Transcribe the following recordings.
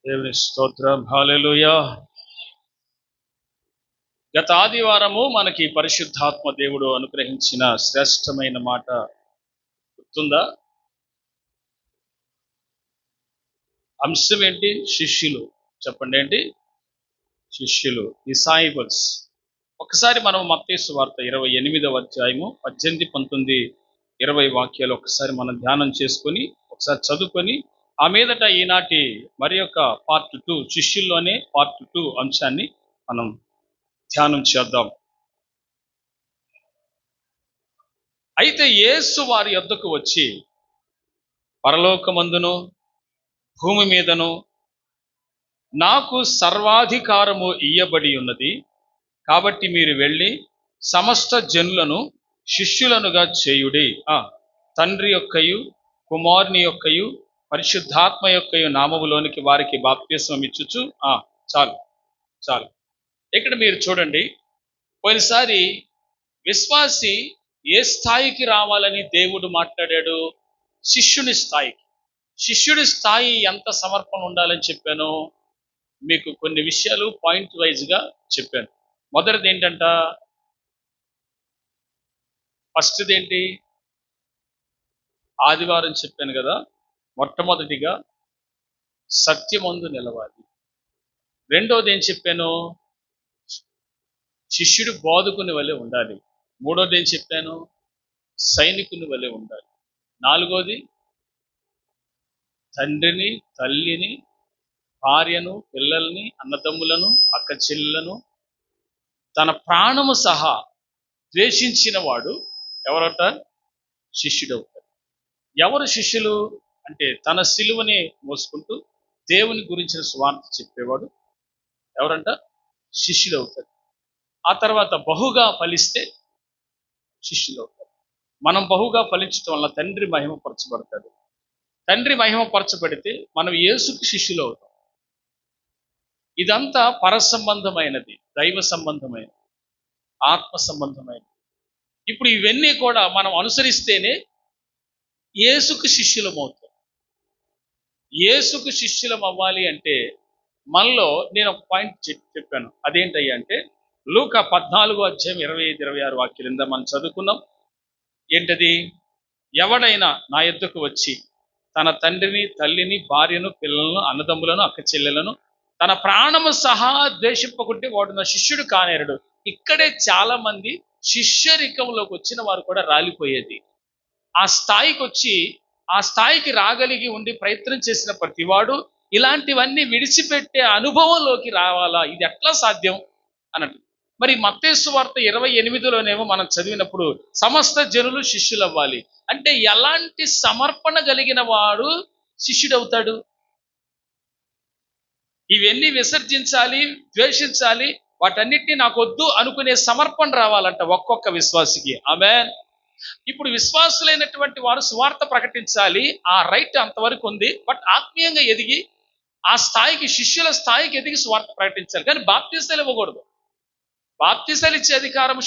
దేవుని స్తోత్రం. హల్లెలూయా. గత ఆదివారము మనకి పరిశుద్ధాత్మ దేవుడు అనుగ్రహించిన శ్రేష్టమైన మాట గుర్తుందా? అంశం ఏంటి? శిష్యులు. చెప్పండి, ఏంటి? శిష్యులు, డిసైబుల్స్. ఒకసారి మనం మత్తయి సువార్త 28వ అధ్యాయము 18, 19, 20 వాక్యాలు ఒకసారి మనం ధ్యానం చేసుకొని ఒకసారి చదువుకొని ఆ మీదట ఈనాటి మరి యొక్క పార్ట్ 2, శిష్యుల్లోనే పార్ట్ 2 అంశాన్ని మనం ధ్యానం చేద్దాం. అయితే యేసు వారి యొద్దకు వచ్చి, పరలోకమందును భూమి మీదను నాకు సర్వాధికారము ఇయ్యబడి ఉన్నది, కాబట్టి మీరు వెళ్ళి సమస్త జనులను శిష్యులనుగా చేయుడి. తండ్రి యొక్కయు కుమారుని యొక్కయు పరిశుద్ధాత్మ యొక్కయు నామములోనికి వారికి బాప్తిస్మం ఇచ్చుచు. చాలు చాలు. ఇక్కడ మీరు చూడండి, పోయినసారి విశ్వాసి ఏ స్థాయికి రావాలని దేవుడు మాట్లాడాడు? శిష్యుని స్థాయికి. శిష్యుడి స్థాయి ఎంత సమర్పణ ఉండాలని చెప్పాను మీకు కొన్ని విషయాలు పాయింట్ వైజ్గా చెప్పాను. మొదటిది ఏంటంట? ఫస్ట్ది ఏంటి? ఆదివారం చెప్పాను కదా, మొట్టమొదటిగా సత్యమందు నిలవాలి. రెండోది ఏం చెప్పాను? శిష్యుడు బోధకుని వలె ఉండాలి. మూడోది ఏం చెప్పాను? సైనికుని వలె ఉండాలి. నాలుగోది తండ్రిని, తల్లిని, భార్యను, పిల్లల్ని, అన్నదమ్ములను, అక్క చెల్లెలను తన ప్రాణము సహా ద్వేషించిన వాడు ఎవరట? శిష్యుడవుతాడు. ఎవరు శిష్యులు అంటే తన సిలువని మోసుకుంటూ దేవుని గురించిన సువార్త చెప్పేవాడు ఎవరంట? శిష్యుడు అవుతాడు. ఆ తర్వాత బహుగా ఫలిస్తే శిష్యులు అవుతారు. మనం బహుగా ఫలించడం వల్ల తండ్రి మహిమపరచబడతాడు. తండ్రి మహిమపరచబడితే మనం యేసుకు శిష్యులు అవుతాం. ఇదంతా పరసంబంధమైనది, దైవ సంబంధమైనది, ఆత్మ సంబంధమైనది. ఇప్పుడు ఇవన్నీ కూడా మనం అనుసరిస్తేనే యేసుకు శిష్యులం అవుతాం. యేసుకు శిష్యులం అవ్వాలి అంటే మనలో నేను ఒక పాయింట్ చెప్పాను. అదేంటయ్యా అంటే లూకా 14వ అధ్యాయం 25, 26 వాక్యాలు మనం చదువుకున్నాం. ఏంటది? ఎవడైనా నా యొద్దకు వచ్చి తన తండ్రిని, తల్లిని, భార్యను, పిల్లలను, అన్నదమ్ములను, అక్క చెల్లెలను తన ప్రాణము సహా ద్వేషింపకుంటే వాడు నా శిష్యుడు కానేరడు. ఇక్కడే చాలా మంది శిష్యరికంలోకి వచ్చిన వారు కూడా రాలిపోయేది. ఆ స్థాయికి వచ్చి ఆ స్థాయికి రాగలిగి ఉండి ప్రయత్నం చేసిన ప్రతివాడు ఇలాంటివన్నీ విడిచిపెట్టే అనుభవంలోకి రావాలా? ఇది ఎట్లా సాధ్యం అన్నట్టు. మరి మత్తయి సువార్త 28లోనేమో మనం చదివినప్పుడు సమస్త జనులు శిష్యులు అవ్వాలి అంటే ఎలాంటి సమర్పణ కలిగిన వాడు శిష్యుడవుతాడు? ఇవన్నీ విసర్జించాలి, ద్వేషించాలి, వాటన్నిటిని నాకు వద్దు అనుకునే సమర్పణ రావాలంట ఒక్కొక్క విశ్వాసికి. ఆమేన్. ఇప్పుడు విశ్వాసులైనటువంటి వారు సువార్త ప్రకటించాలి, ఆ రైట్ అంతవరకు ఉంది. బట్ ఆత్మీయంగా ఎదిగి ఆ స్థాయికి, శిష్యుల స్థాయికి ఎదిగి సువార్త ప్రకటించాలి. కానీ బాప్తిసాలు ఇవ్వకూడదు. బాప్తిసాలు ఇచ్చే అధికారం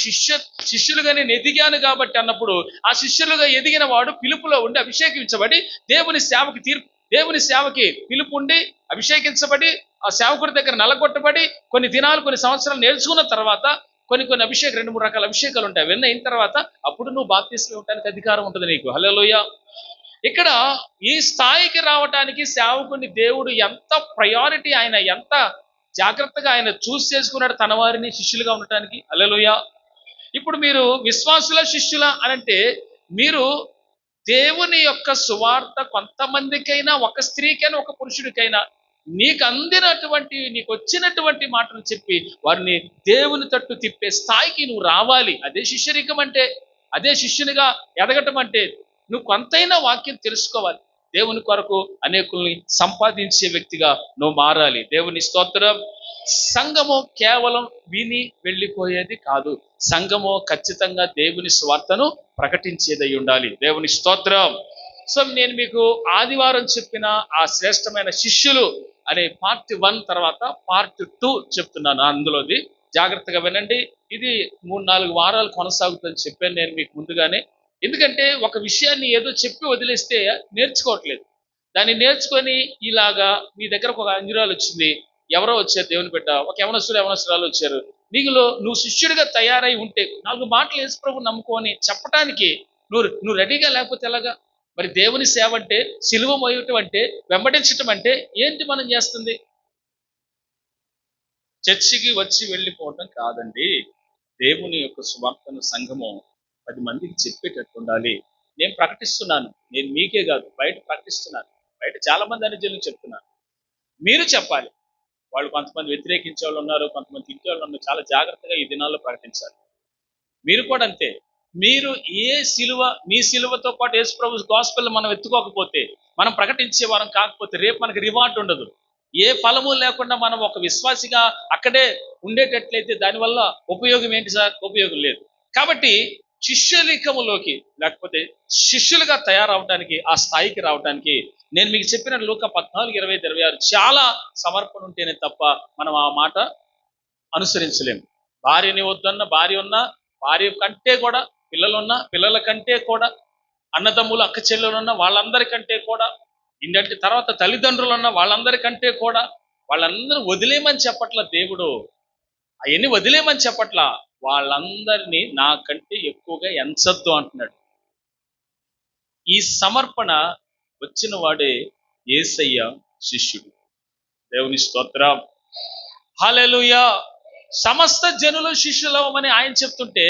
శిష్యులుగా నేను ఎదిగాను కాబట్టి అన్నప్పుడు ఆ శిష్యులుగా ఎదిగిన వాడు పిలుపులో ఉండి అభిషేకించబడి దేవుని సేవకి పిలుపు ఉండి అభిషేకించబడి ఆ సేవకుడి దగ్గర నలగొట్టబడి కొన్ని దినాలు, కొన్ని సంవత్సరాలు నేర్చుకున్న తర్వాత కొన్ని 2-3 రకాల అభిషేకాలు ఉంటాయి. అవన్నీ అయిన తర్వాత అప్పుడు నువ్వు బాప్తిస్మం ఇవ్వడానికి అధికారం ఉంటుంది నీకు. హల్లెలూయా. ఇక్కడ ఈ స్థాయికి రావడానికి సేవకుని దేవుడు ఎంత ప్రయారిటీ, ఆయన ఎంత జాగ్రత్తగా ఆయన చూస్ చేసుకున్నాడు తన వారిని శిష్యులుగా ఉండటానికి. హల్లెలూయా. ఇప్పుడు మీరు విశ్వాసుల శిష్యుల అనంటే మీరు దేవుని యొక్క సువార్త కొంతమందికైనా, ఒక స్త్రీకైనా, ఒక పురుషుడికైనా నీకు అందినటువంటి, నీకు వచ్చినటువంటి మాటలు చెప్పి వారిని దేవుని తట్టు తిప్పే స్థాయికి నువ్వు రావాలి. అదే శిష్యరికం అంటే, అదే శిష్యునిగా ఎదగటం అంటే. నువ్వు కొంతైనా వాక్యం తెలుసుకోవాలి. దేవుని కొరకు అనేకుల్ని సంపాదించే వ్యక్తిగా నువ్వు మారాలి. దేవుని స్తోత్రం. సంఘము కేవలం విని వెళ్ళిపోయేది కాదు. సంఘము ఖచ్చితంగా దేవుని సువార్తను ప్రకటించేదై ఉండాలి. దేవుని స్తోత్రం. సో నేను మీకు ఆదివారం చెప్పిన ఆ శ్రేష్టమైన శిష్యులు అనే పార్ట్ 1 తర్వాత పార్ట్ 2 చెప్తున్నాను. అందులోది జాగ్రత్తగా వినండి. ఇది 3-4 వారాలు కొనసాగుతుందని చెప్పాను నేను మీకు ముందుగానే. ఎందుకంటే ఒక విషయాన్ని ఏదో చెప్పి వదిలేస్తే నేర్చుకోవట్లేదు. దాన్ని నేర్చుకొని ఇలాగా నీ దగ్గరకు ఒక అంజురాలు వచ్చింది, ఎవరో వచ్చారు దేవుని బిడ్డ, ఒక యవనస్తురాలు వచ్చారు, నీకులో నువ్వు శిష్యుడిగా తయారై ఉంటే 4 మాటలు యేసు ప్రభు నమ్ముకొని చెప్పటానికి నువ్వు రెడీగా లేకపోతే ఎలాగా? మరి దేవుని సేవ అంటే, సిలువ మోయటం అంటే, వెంబడించటం అంటే ఏంటి మనం చేస్తుంది? చర్చికి వచ్చి వెళ్ళిపోవటం కాదండి. దేవుని యొక్క సువార్తను సంఘము 10 మందికి చెప్పేటట్టు ఉండాలి. నేను ప్రకటిస్తున్నాను, నేను మీకే కాదు బయట ప్రకటిస్తున్నాను, బయట చాలా మంది అనుజనులకు చెప్తున్నాను, మీరు చెప్పాలి. వాళ్ళు కొంతమంది వ్యతిరేకించే వాళ్ళు ఉన్నారు, కొంతమంది తిట్టే వాళ్ళు ఉన్నారు. చాలా జాగ్రత్తగా ఈ దినాల్లో ప్రకటించాలి. మీరు కూడా అంతే. మీరు ఏ సిలువ, మీ సిలువతో పాటు యేసు ప్రభు గాస్పెల్ మనం ఎత్తుకోకపోతే, మనం ప్రకటించే వారం కాకపోతే రేపు మనకి రివార్డ్ ఉండదు. ఏ ఫలము లేకుండా మనం ఒక విశ్వాసిగా అక్కడే ఉండేటట్లయితే దానివల్ల ఉపయోగం ఏంటి సార్? ఉపయోగం లేదు. కాబట్టి శిష్యలికములోకి, లేకపోతే శిష్యులుగా తయారవడానికి, ఆ స్థాయికి రావడానికి నేను మీకు చెప్పిన లూకా 14:25-26 చాలా సమర్పణ ఉంటేనే తప్ప మనం ఆ మాట అనుసరించలేము. భార్యని వద్దన్న భార్య ఉన్నా, భార్య కంటే కూడా పిల్లలున్నా, పిల్లల కంటే కూడా అన్నదమ్ములు అక్క చెల్లెలున్న వాళ్ళందరికంటే కూడా, ఏంటంటే తర్వాత తల్లిదండ్రులు ఉన్న వాళ్ళందరికంటే కూడా, వాళ్ళందరూ వదిలేయమని చెప్పట్ల దేవుడు. అవన్నీ వదిలేయమని చెప్పట్లా, వాళ్ళందరినీ నాకంటే ఎక్కువగా ఎంచద్దు అంటున్నాడు. ఈ సమర్పణ వచ్చిన వాడే యేసయ్య శిష్యుడు. దేవుని స్తోత్రం, హల్లెలూయా. సమస్త జనులు శిష్యులవమని ఆయన చెప్తుంటే,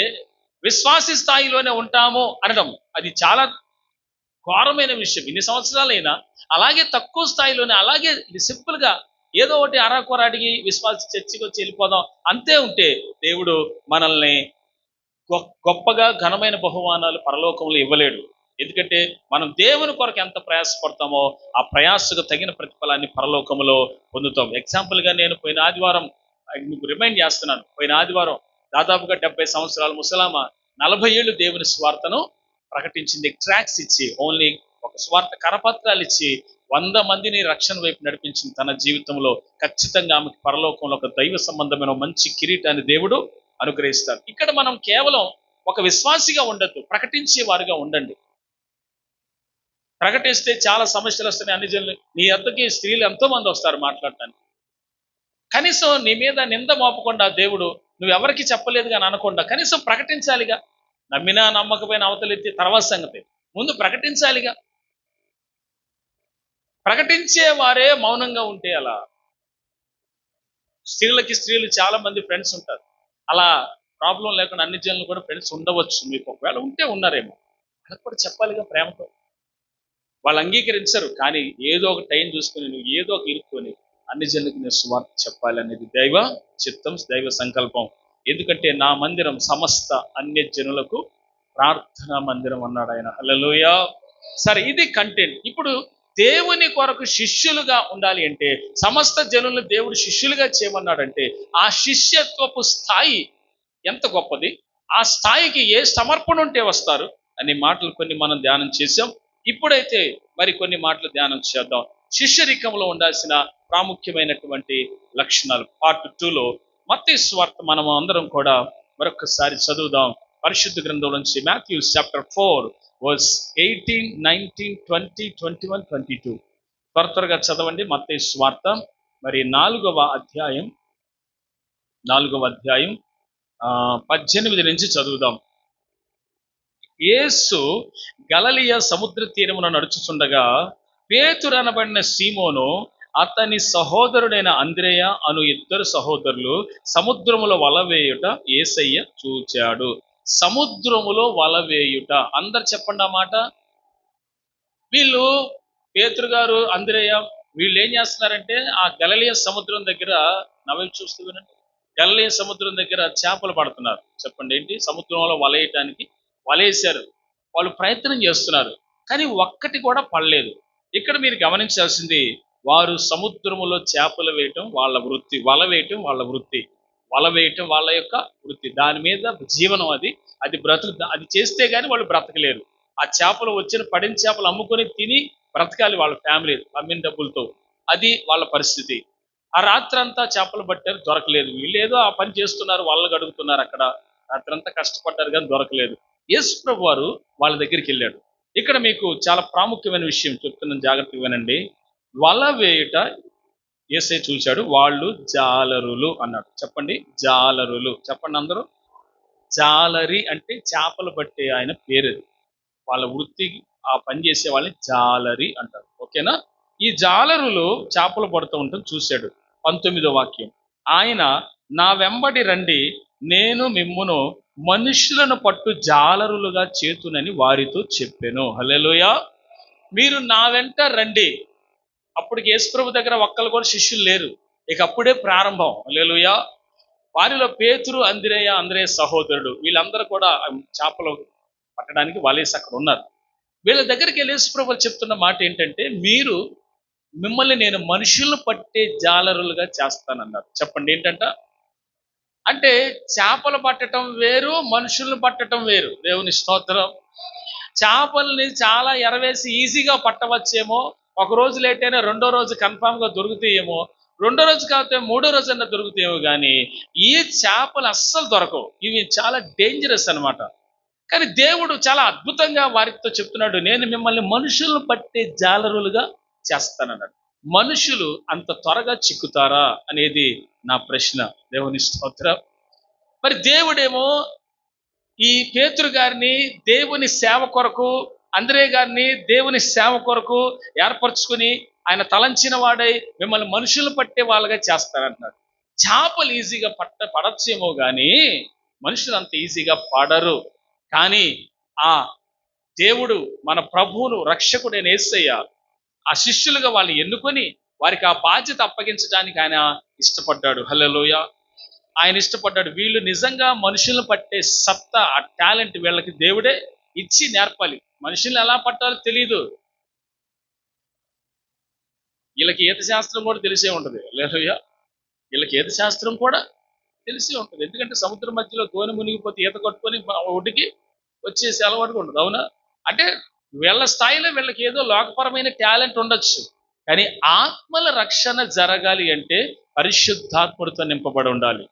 విశ్వాసి స్థాయిలోనే ఉంటాము అనడం అది చాలా ఘోరమైన విషయం. ఇన్ని సంవత్సరాలైనా అలాగే తక్కువ స్థాయిలోనే, అలాగే సింపుల్ గా ఏదో ఒకటి అరాకొర అడిగి విశ్వాస చర్చికి వచ్చి వెళ్ళిపోదాం అంతే ఉంటే దేవుడు మనల్ని గొప్పగా ఘనమైన బహుమానాలు పరలోకంలో ఇవ్వలేడు. ఎందుకంటే మనం దేవుని కొరకు ఎంత ప్రయాసపడతామో ఆ ప్రయాసకు తగిన ప్రతిఫలాన్ని పరలోకంలో పొందుతాం. ఎగ్జాంపుల్ గా నేను పోయిన ఆదివారం మీకు రిమైండ్ చేస్తున్నాను. పోయిన ఆదివారం దాదాపుగా 70 సంవత్సరాల ముసలామ 40 ఏళ్ళు దేవుని స్వార్థను ప్రకటించింది. ట్రాక్స్ ఇచ్చి, ఓన్లీ ఒక స్వార్థ కరపత్రాలు ఇచ్చి 100 మందిని రక్షణ వైపు నడిపించింది తన జీవితంలో. ఖచ్చితంగా ఆమెకి పరలోకంలో ఒక దైవ సంబంధమైన మంచి కిరీటాన్ని దేవుడు అనుగ్రహిస్తారు. ఇక్కడ మనం కేవలం ఒక విశ్వాసిగా ఉండద్దు, ప్రకటించే వారుగా ఉండండి. ప్రకటిస్తే చాలా సమస్యలు వస్తున్నాయి. అన్ని జనులు నీ అద్దకి స్త్రీలు ఎంతో మంది వస్తారు మాట్లాడటానికి. కనీసం నీ మీద నింద మోపకుండా దేవుడు నువ్వెవరికి చెప్పలేదు కానీ అనకుండా కనీసం ప్రకటించాలిగా. నమ్మినా నమ్మకపోయిన అవతలెత్తి తర్వాత సంగతి, ముందు ప్రకటించాలిగా. ప్రకటించే వారే మౌనంగా ఉంటే అలా. స్త్రీలు చాలా మంది ఫ్రెండ్స్ ఉంటారు. అలా ప్రాబ్లం లేకుండా అన్ని జనులు కూడా ఫ్రెండ్స్ ఉండవచ్చు. మీకు ఒకవేళ ఉంటే ఉన్నారేమో, వాళ్ళకి కూడా చెప్పాలిగా ప్రేమతో. వాళ్ళు అంగీకరించరు, కానీ ఏదో ఒక టైం చూసుకొని నువ్వు ఏదో ఒక ఇరుక్కొని అన్ని జనులకు నేను సువార్త చెప్పాలి అనేది దైవ చిత్తం, దైవ సంకల్పం. ఎందుకంటే నా మందిరం సమస్త అన్య జనులకు ప్రార్థనా మందిరం అన్నాడు ఆయన. హల్లెలూయా. సరే, ఇది కంటెంట్. ఇప్పుడు దేవుని కొరకు శిష్యులుగా ఉండాలి అంటే, సమస్త జనులు దేవుడు శిష్యులుగా చేయమన్నాడంటే ఆ శిష్యత్వపు స్థాయి ఎంత గొప్పది, ఆ స్థాయికి ఏ సమర్పణ ఉంటే వస్తారు అనే మాటలు కొన్ని మనం ధ్యానం చేసాం. ఇప్పుడైతే మరి కొన్ని మాటలు ధ్యానం చేద్దాం. శిష్యరికంలో ఉండాల్సిన ప్రాముఖ్యమైనటువంటి లక్షణాలు పార్ట్ 2లో మత్తయి సువార్త మనం అందరం కూడా మరొకసారి చదువుదాం. పరిశుద్ధ గ్రంథం నుంచి మాథ్యూ చాప్టర్ 4 వర్స్ 18, 19, 20, 21, 22 త్వరగా చదవండి. మత్తయి సువార్త మరి 4వ అధ్యాయం 18 నుంచి చదువుదాం. యేసు గలిలయ సముద్ర తీరమున నడుచుచుండగా పేతురు అనబడిన సీమోను అతని సహోదరుడైన అంద్రెయ అను 2 సహోదరులు సముద్రములో వలవేయుట యేసయ్య చూచాడు. సముద్రములో వలవేయుట, అందరు చెప్పండి ఆ మాట. వీళ్ళు పేతురు గారు, అంద్రెయ వీళ్ళు ఏం చేస్తున్నారంటే ఆ గలిలయ సముద్రం దగ్గర, నవ్వు చూస్తూ వినండి, గలిలయ సముద్రం దగ్గర చేపలు పడుతున్నారు. చెప్పండి ఏంటి? సముద్రంలో వలయటానికి వలేశారు. వాళ్ళు ప్రయత్నం చేస్తున్నారు, కానీ ఒక్కటి కూడా పడలేదు. ఇక్కడ మీరు గమనించాల్సింది, వారు సముద్రములో చేపలు వేయటం వాళ్ళ వృత్తి, వల వేయటం వాళ్ళ వృత్తి, వల వేయటం వాళ్ళ యొక్క వృత్తి. దాని మీద జీవనం, అది బ్రతుకు. అది చేస్తే గాని వాళ్ళు బ్రతకలేరు. ఆ చేపలు వచ్చిన పడిన చేపలు అమ్ముకొని తిని బ్రతకాలి వాళ్ళ ఫ్యామిలీ, అమ్మిన డబ్బులతో. అది వాళ్ళ పరిస్థితి. ఆ రాత్రంతా చేపలు పట్టారు, దొరకలేదు. వీళ్ళు ఏదో ఆ పని చేస్తున్నారు, వాళ్ళు గడుగుతున్నారు అక్కడ. రాత్రంతా కష్టపడ్డారు కానీ దొరకలేదు. యేసు ప్రభు వారు వాళ్ళ దగ్గరికి వెళ్ళాడు. ఇక్కడ మీకు చాలా ప్రాముఖ్యమైన విషయం చెప్తున్నాను, జాగ్రత్తగా వినండి. వల వేయుట యేసే చూశాడు, వాళ్ళు జాలరులు అన్నాడు. చెప్పండి, జాలరులు చెప్పండి అందరూ. జాలరి అంటే చేపలు పట్టే ఆయన పేరు. వాళ్ళ వృత్తికి ఆ పని చేసే వాళ్ళని జాలరి అంటారు. ఓకేనా? ఈ జాలరులు చేపలు పడుతూ ఉంటాం చూశాడు. 19వ వాక్యం, ఆయన నా వెంబడి రండి, నేను మిమ్మును మనుషులను పట్టు జాలరులుగా చేతునని వారితో చెప్పాను. హల్లెలూయా. మీరు నా వెంట రండి. అప్పటికి యేసుప్రభు దగ్గర ఒక్కరు కూడా శిష్యులు లేరు. ఇక అప్పుడే ప్రారంభం. హల్లెలూయా. వారిలో పేతురు, అంద్రేయ సహోదరుడు, వీళ్ళందరూ కూడా చేపలు పట్టడానికి వలేసి అక్కడ ఉన్నారు. వీళ్ళ దగ్గరికి వెళ్ళి యేసుప్రభు చెప్తున్న మాట ఏంటంటే, మిమ్మల్ని నేను మనుషులను పట్టే జాలరులుగా చేస్తానన్నారు. చెప్పండి ఏంటంట? అంటే చేపలు పట్టడం వేరు, మనుషులను పట్టడం వేరు. దేవుని స్తోత్రం. చేపల్ని చాలా ఎరవేసి ఈజీగా పట్టవచ్చేమో, ఒక రోజు లేట్ అయినా రెండో రోజు కన్ఫామ్ గా దొరుకుతాయేమో, రెండో రోజు కాకపోతే మూడో రోజు అన్నా దొరుకుతాయేమో, కానీ ఈ చేపలు అస్సలు దొరకవు. ఇవి చాలా డేంజరస్ అన్నమాట. కానీ దేవుడు చాలా అద్భుతంగా వారితో చెప్తున్నాడు, నేను మిమ్మల్ని మనుషులను పట్టే జాలరులుగా చేస్తానన్నాడు. మనుషులు అంత త్వరగా చిక్కుతారా అనేది నా ప్రశ్న. దేవుని స్తోత్రం. మరి దేవుడేమో ఈ పేతురు గారిని దేవుని సేవ కొరకు, అంద్రే గారిని దేవుని సేవ కొరకు ఏర్పరచుకుని ఆయన తలంచిన వాడై మిమ్మల్ని మనుషులు పట్టే వాళ్ళగా చేస్తారంటున్నాడు. చేపలు ఈజీగా పడచ్చేమో కానీ మనుషులు అంత ఈజీగా పడరు. కానీ ఆ దేవుడు, మన ప్రభువును, రక్షకుడైన యేసయ్య ఆ శిష్యులుగా వాళ్ళని ఎన్నుకొని వారికి ఆ బాధ్యత అప్పగించడానికి ఆయన ఇష్టపడ్డాడు. హల్లెలూయా. ఆయన ఇష్టపడ్డాడు. వీళ్ళు నిజంగా మనుషులను పట్టే సత్తా, ఆ టాలెంట్ వీళ్ళకి దేవుడే ఇచ్చి నేర్పాలి. మనుషుల్ని ఎలా పట్టాలో తెలియదు. వీళ్ళకి ఈత శాస్త్రం కూడా తెలిసే ఉంటుంది. హల్లెలూయా. వీళ్ళకి ఈత శాస్త్రం కూడా తెలిసే ఉంటుంది. ఎందుకంటే సముద్రం మధ్యలో దోణి మునిగిపోతే ఈత కొట్టుకొని ఒడ్డుకి వచ్చేసి అలవాటుగా ఉండదు. అవునా? అంటే వీళ్ళ స్థాయిలో వీళ్ళకి ఏదో లోకపరమైన టాలెంట్ ఉండొచ్చు, కానీ ఆత్మల రక్షణ జరగాలి అంటే పరిశుద్ధాత్ముడితో నింపబడి ఉండాలి.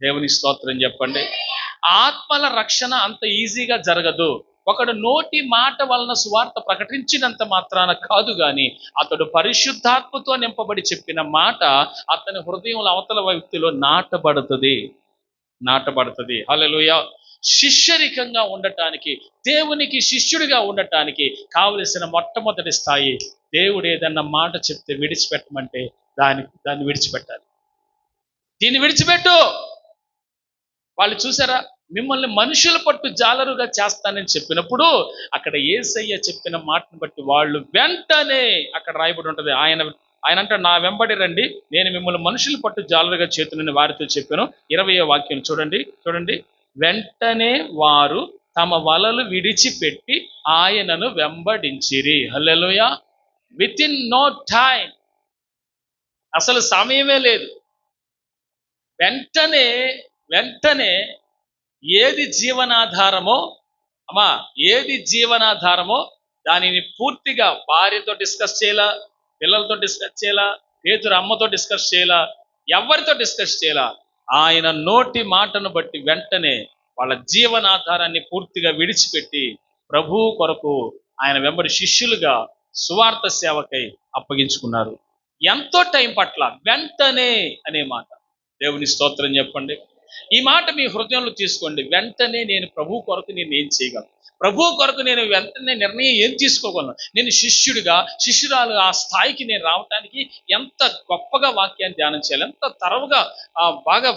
దేవుని స్తోత్రం చెప్పండి. ఆత్మల రక్షణ అంత ఈజీగా జరగదు. ఒకడు నోటి మాట వలన సువార్త ప్రకటించినంత మాత్రాన కాదు, గాని అతడు పరిశుద్ధాత్మతో నింపబడి చెప్పిన మాట అతని హృదయంలో అవతల వ్యక్తిలో నాటబడుతుంది. హల్లెలూయా. శిష్యరికంగా ఉండటానికి, దేవునికి శిష్యుడిగా ఉండటానికి కావలసిన మొట్టమొదటి స్థాయి, దేవుడు ఏదన్నా మాట చెప్తే విడిచిపెట్టమంటే దాన్ని విడిచిపెట్టాలి. దీన్ని విడిచిపెట్టు. వాళ్ళు చూసారా, మిమ్మల్ని మనుషుల పట్టు జాలరుగా చేస్తానని చెప్పినప్పుడు అక్కడ యేసయ్య చెప్పిన మాటను బట్టి వాళ్ళు వెంటనే, అక్కడ రాయబడి ఉంటది, ఆయన అంటాడు, నా వెంబడి రండి, నేను మిమ్మల్ని మనుషుల పట్టు జాలరుగా చేతునని వారితో చెప్పాను. 20వ వాక్యం చూడండి. వెంటనే వారు తమ వలలు విడిచిపెట్టి ఆయనను వెంబడించిరి. హల్లెలూయా. విత్ ఇన్ నో టైం, అసలు సమయమే లేదు. వెంటనే ఏది జీవనాధారమో దానిని పూర్తిగా భార్యతో డిస్కస్ చేయాలా, పిల్లలతో డిస్కస్ చేయాలా, పేతురు అమ్మతో డిస్కస్ చేయాలా, ఎవరితో డిస్కస్ చేయాలా, ఆయన నోటి మాటను బట్టి వెంటనే వాళ్ళ జీవనాధారాన్ని పూర్తిగా విడిచిపెట్టి ప్రభువు కొరకు ఆయన వెంబడి శిష్యులుగా సువార్త సేవకై అప్పగించుకున్నారు. ఎంతో టైం పట్ల వెంటనే అనే మాట. దేవుని స్తోత్రం చెప్పండి. ఈ మాట మీ హృదయంలో తీసుకోండి. వెంటనే నేను ప్రభు కొరకు నేను ఏం చేయగలను, ప్రభు కొరకు నేను వెంటనే నిర్ణయం ఏం తీసుకోగలను, నేను శిష్యురాలు ఆ స్థాయికి నేను రావటానికి ఎంత గొప్పగా వాక్యాన్ని ధ్యానం చేయాలి, ఎంత తరవుగా బాగా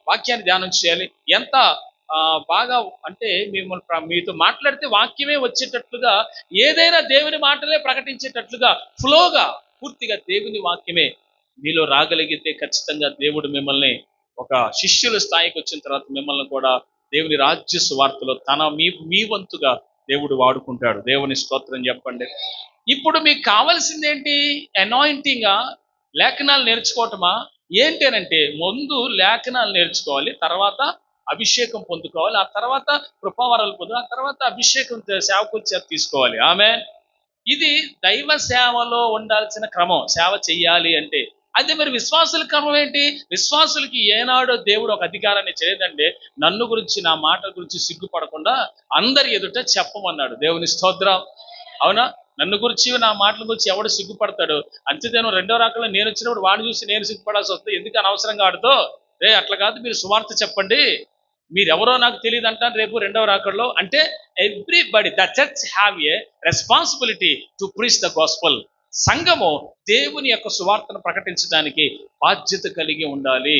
వాక్యాన్ని ధ్యానం చేయాలి, ఎంత బాగా అంటే మీతో మాట్లాడితే వాక్యమే వచ్చేటట్లుగా, ఏదైనా దేవుని మాటలే ప్రకటించేటట్లుగా ఫ్లోగా పూర్తిగా దేవుని వాక్యమే మీలో రాగలిగితే ఖచ్చితంగా దేవుడు మిమ్మల్ని ఒక శిష్యుల స్థాయికి వచ్చిన తర్వాత మిమ్మల్ని కూడా దేవుని రాజ్య సువార్తలో మీ వంతుగా దేవుడు వాడుకుంటాడు. దేవుని స్తోత్రం చెప్పండి. ఇప్పుడు మీకు కావాల్సింది ఏంటి? అనాయింటింగా, లేఖనాలు నేర్చుకోవటమా ఏంటి అనంటే, ముందు లేఖనాలు నేర్చుకోవాలి, తర్వాత అభిషేకం పొందుకోవాలి, ఆ తర్వాత కృపావరాలు పొందు, ఆ తర్వాత అభిషేకం సేవకుల చేత తీసుకోవాలి. ఆమె ఇది దైవ సేవలో ఉండాల్సిన క్రమం. సేవ చెయ్యాలి అంటే అయితే మరి విశ్వాసుల క్రమం ఏంటి? విశ్వాసులకి ఏనాడో దేవుడు ఒక అధికారాన్ని చేయదంటే నన్ను గురించి నా మాట గురించి సిగ్గుపడకుండా అందరి ఎదుట చెప్పమన్నాడు. దేవుని స్తోత్రం. అవునా? నన్ను గురించి నా మాటల గురించి ఎవడు సిగ్గుపడతాడు? అంత్యదినం రెండో రాకల్లో నేను వచ్చినప్పుడు వాడిని చూసి నేను సిగ్గుపడాల్సి వస్తుంది. ఎందుకు అనవసరంగా ఆడుతో అట్లా కాదు, మీరు సువార్త చెప్పండి, మీరెవరో నాకు తెలియదు అంటాను రేపు రెండవ రాకడలో. అంటే everybody the church have a responsibility to preach the gospel. సంఘము దేవుని యొక్క సువార్తను ప్రకటించడానికి బాధ్యత కలిగి ఉండాలి.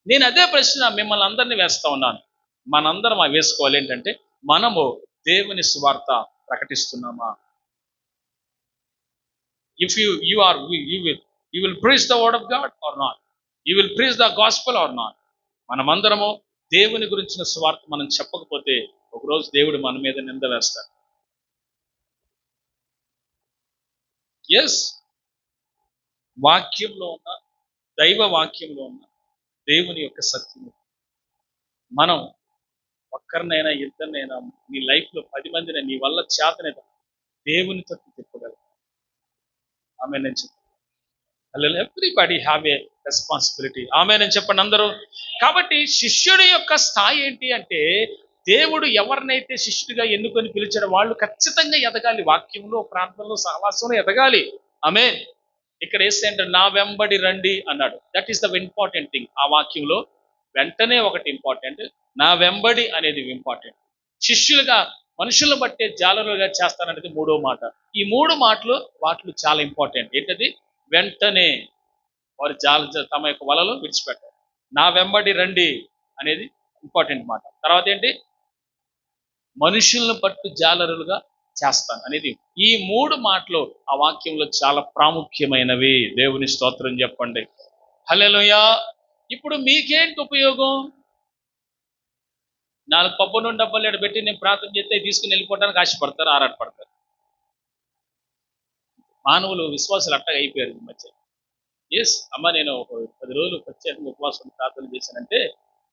నేను అదే ప్రశ్న మిమ్మల్ని అందరినీ వేస్తా ఉన్నాను. మనందరం వేసుకోవాలి ఏంటంటే, మనము దేవుని సువార్త ప్రకటిస్తున్నామా? If you will preach the word of God or not, you will preach the gospel or not. మనమందరము దేవుని గురించిన సువార్త మనం చెప్పకపోతే ఒకరోజు దేవుడు మన మీద నింద వేస్తాడు. ఎస్, వాక్యంలో ఉన్న, దైవ వాక్యంలో ఉన్న దేవుని యొక్క సత్యము మనం ఒక్కరినైనా ఇద్దరినైనా నీ లైఫ్లో 10 మందిని నీ వల్ల చేతనేద దేవుని తట్టు తిప్పగలరు. ఆమె నేను చెప్పాను, ఎవ్రీబడి హ్యావ్ ఏ రెస్పాన్సిబిలిటీ. ఆమె నేను చెప్పండి అందరూ. కాబట్టి శిష్యుడి యొక్క స్థాయి ఏంటి అంటే, దేవుడు ఎవరినైతే శిష్యుడిగా ఎన్నుకొని పిలిచాడో వాళ్ళు ఖచ్చితంగా ఎదగాలి, వాక్యంలో ప్రార్థనలో సహవాసంలో ఎదగాలి. ఆమె ఇక్కడ ఏంటంటే నా వెంబడి రండి అన్నాడు. That is the important thing. ఆ వాక్యంలో వెంటనే ఒకటి ఇంపార్టెంట్, నా వెంబడి అనేది ఇంపార్టెంట్. శిష్యులుగా మనుషులను బట్టే జాలరులుగా చేస్తాననేది 3వ మాట. ఈ 3 వాటిలో చాలా ఇంపార్టెంట్. ఏంటది? వెంటనే వారు తమ యొక్క వలలో విడిచిపెట్టారు. నా వెంబడి రండి అనేది ఇంపార్టెంట్ మాట. తర్వాత ఏంటి? మనుషులను పట్టు జాలరులుగా చేస్తాను అనేది. ఈ 3 మాటలు ఆ వాక్యంలో చాలా ప్రాముఖ్యమైనవి. దేవుని స్తోత్రం చెప్పండి. హల్లెలూయా. ఇప్పుడు మీకేంటి ఉపయోగం? 4 పప్పు నుండి డబ్బాలు పెట్టి నేను ప్రార్థన చేస్తే తీసుకుని వెళ్ళిపోవడానికి ఆశపడతారు, ఆరాటపడతారు. మానవులు విశ్వాసాలు అట్టగా అయిపోయారు ఈ మధ్య. ఎస్ అమ్మ, నేను ఒక 10 రోజులు ప్రత్యేకంగా ఉపవాసం ప్రార్థన చేశానంటే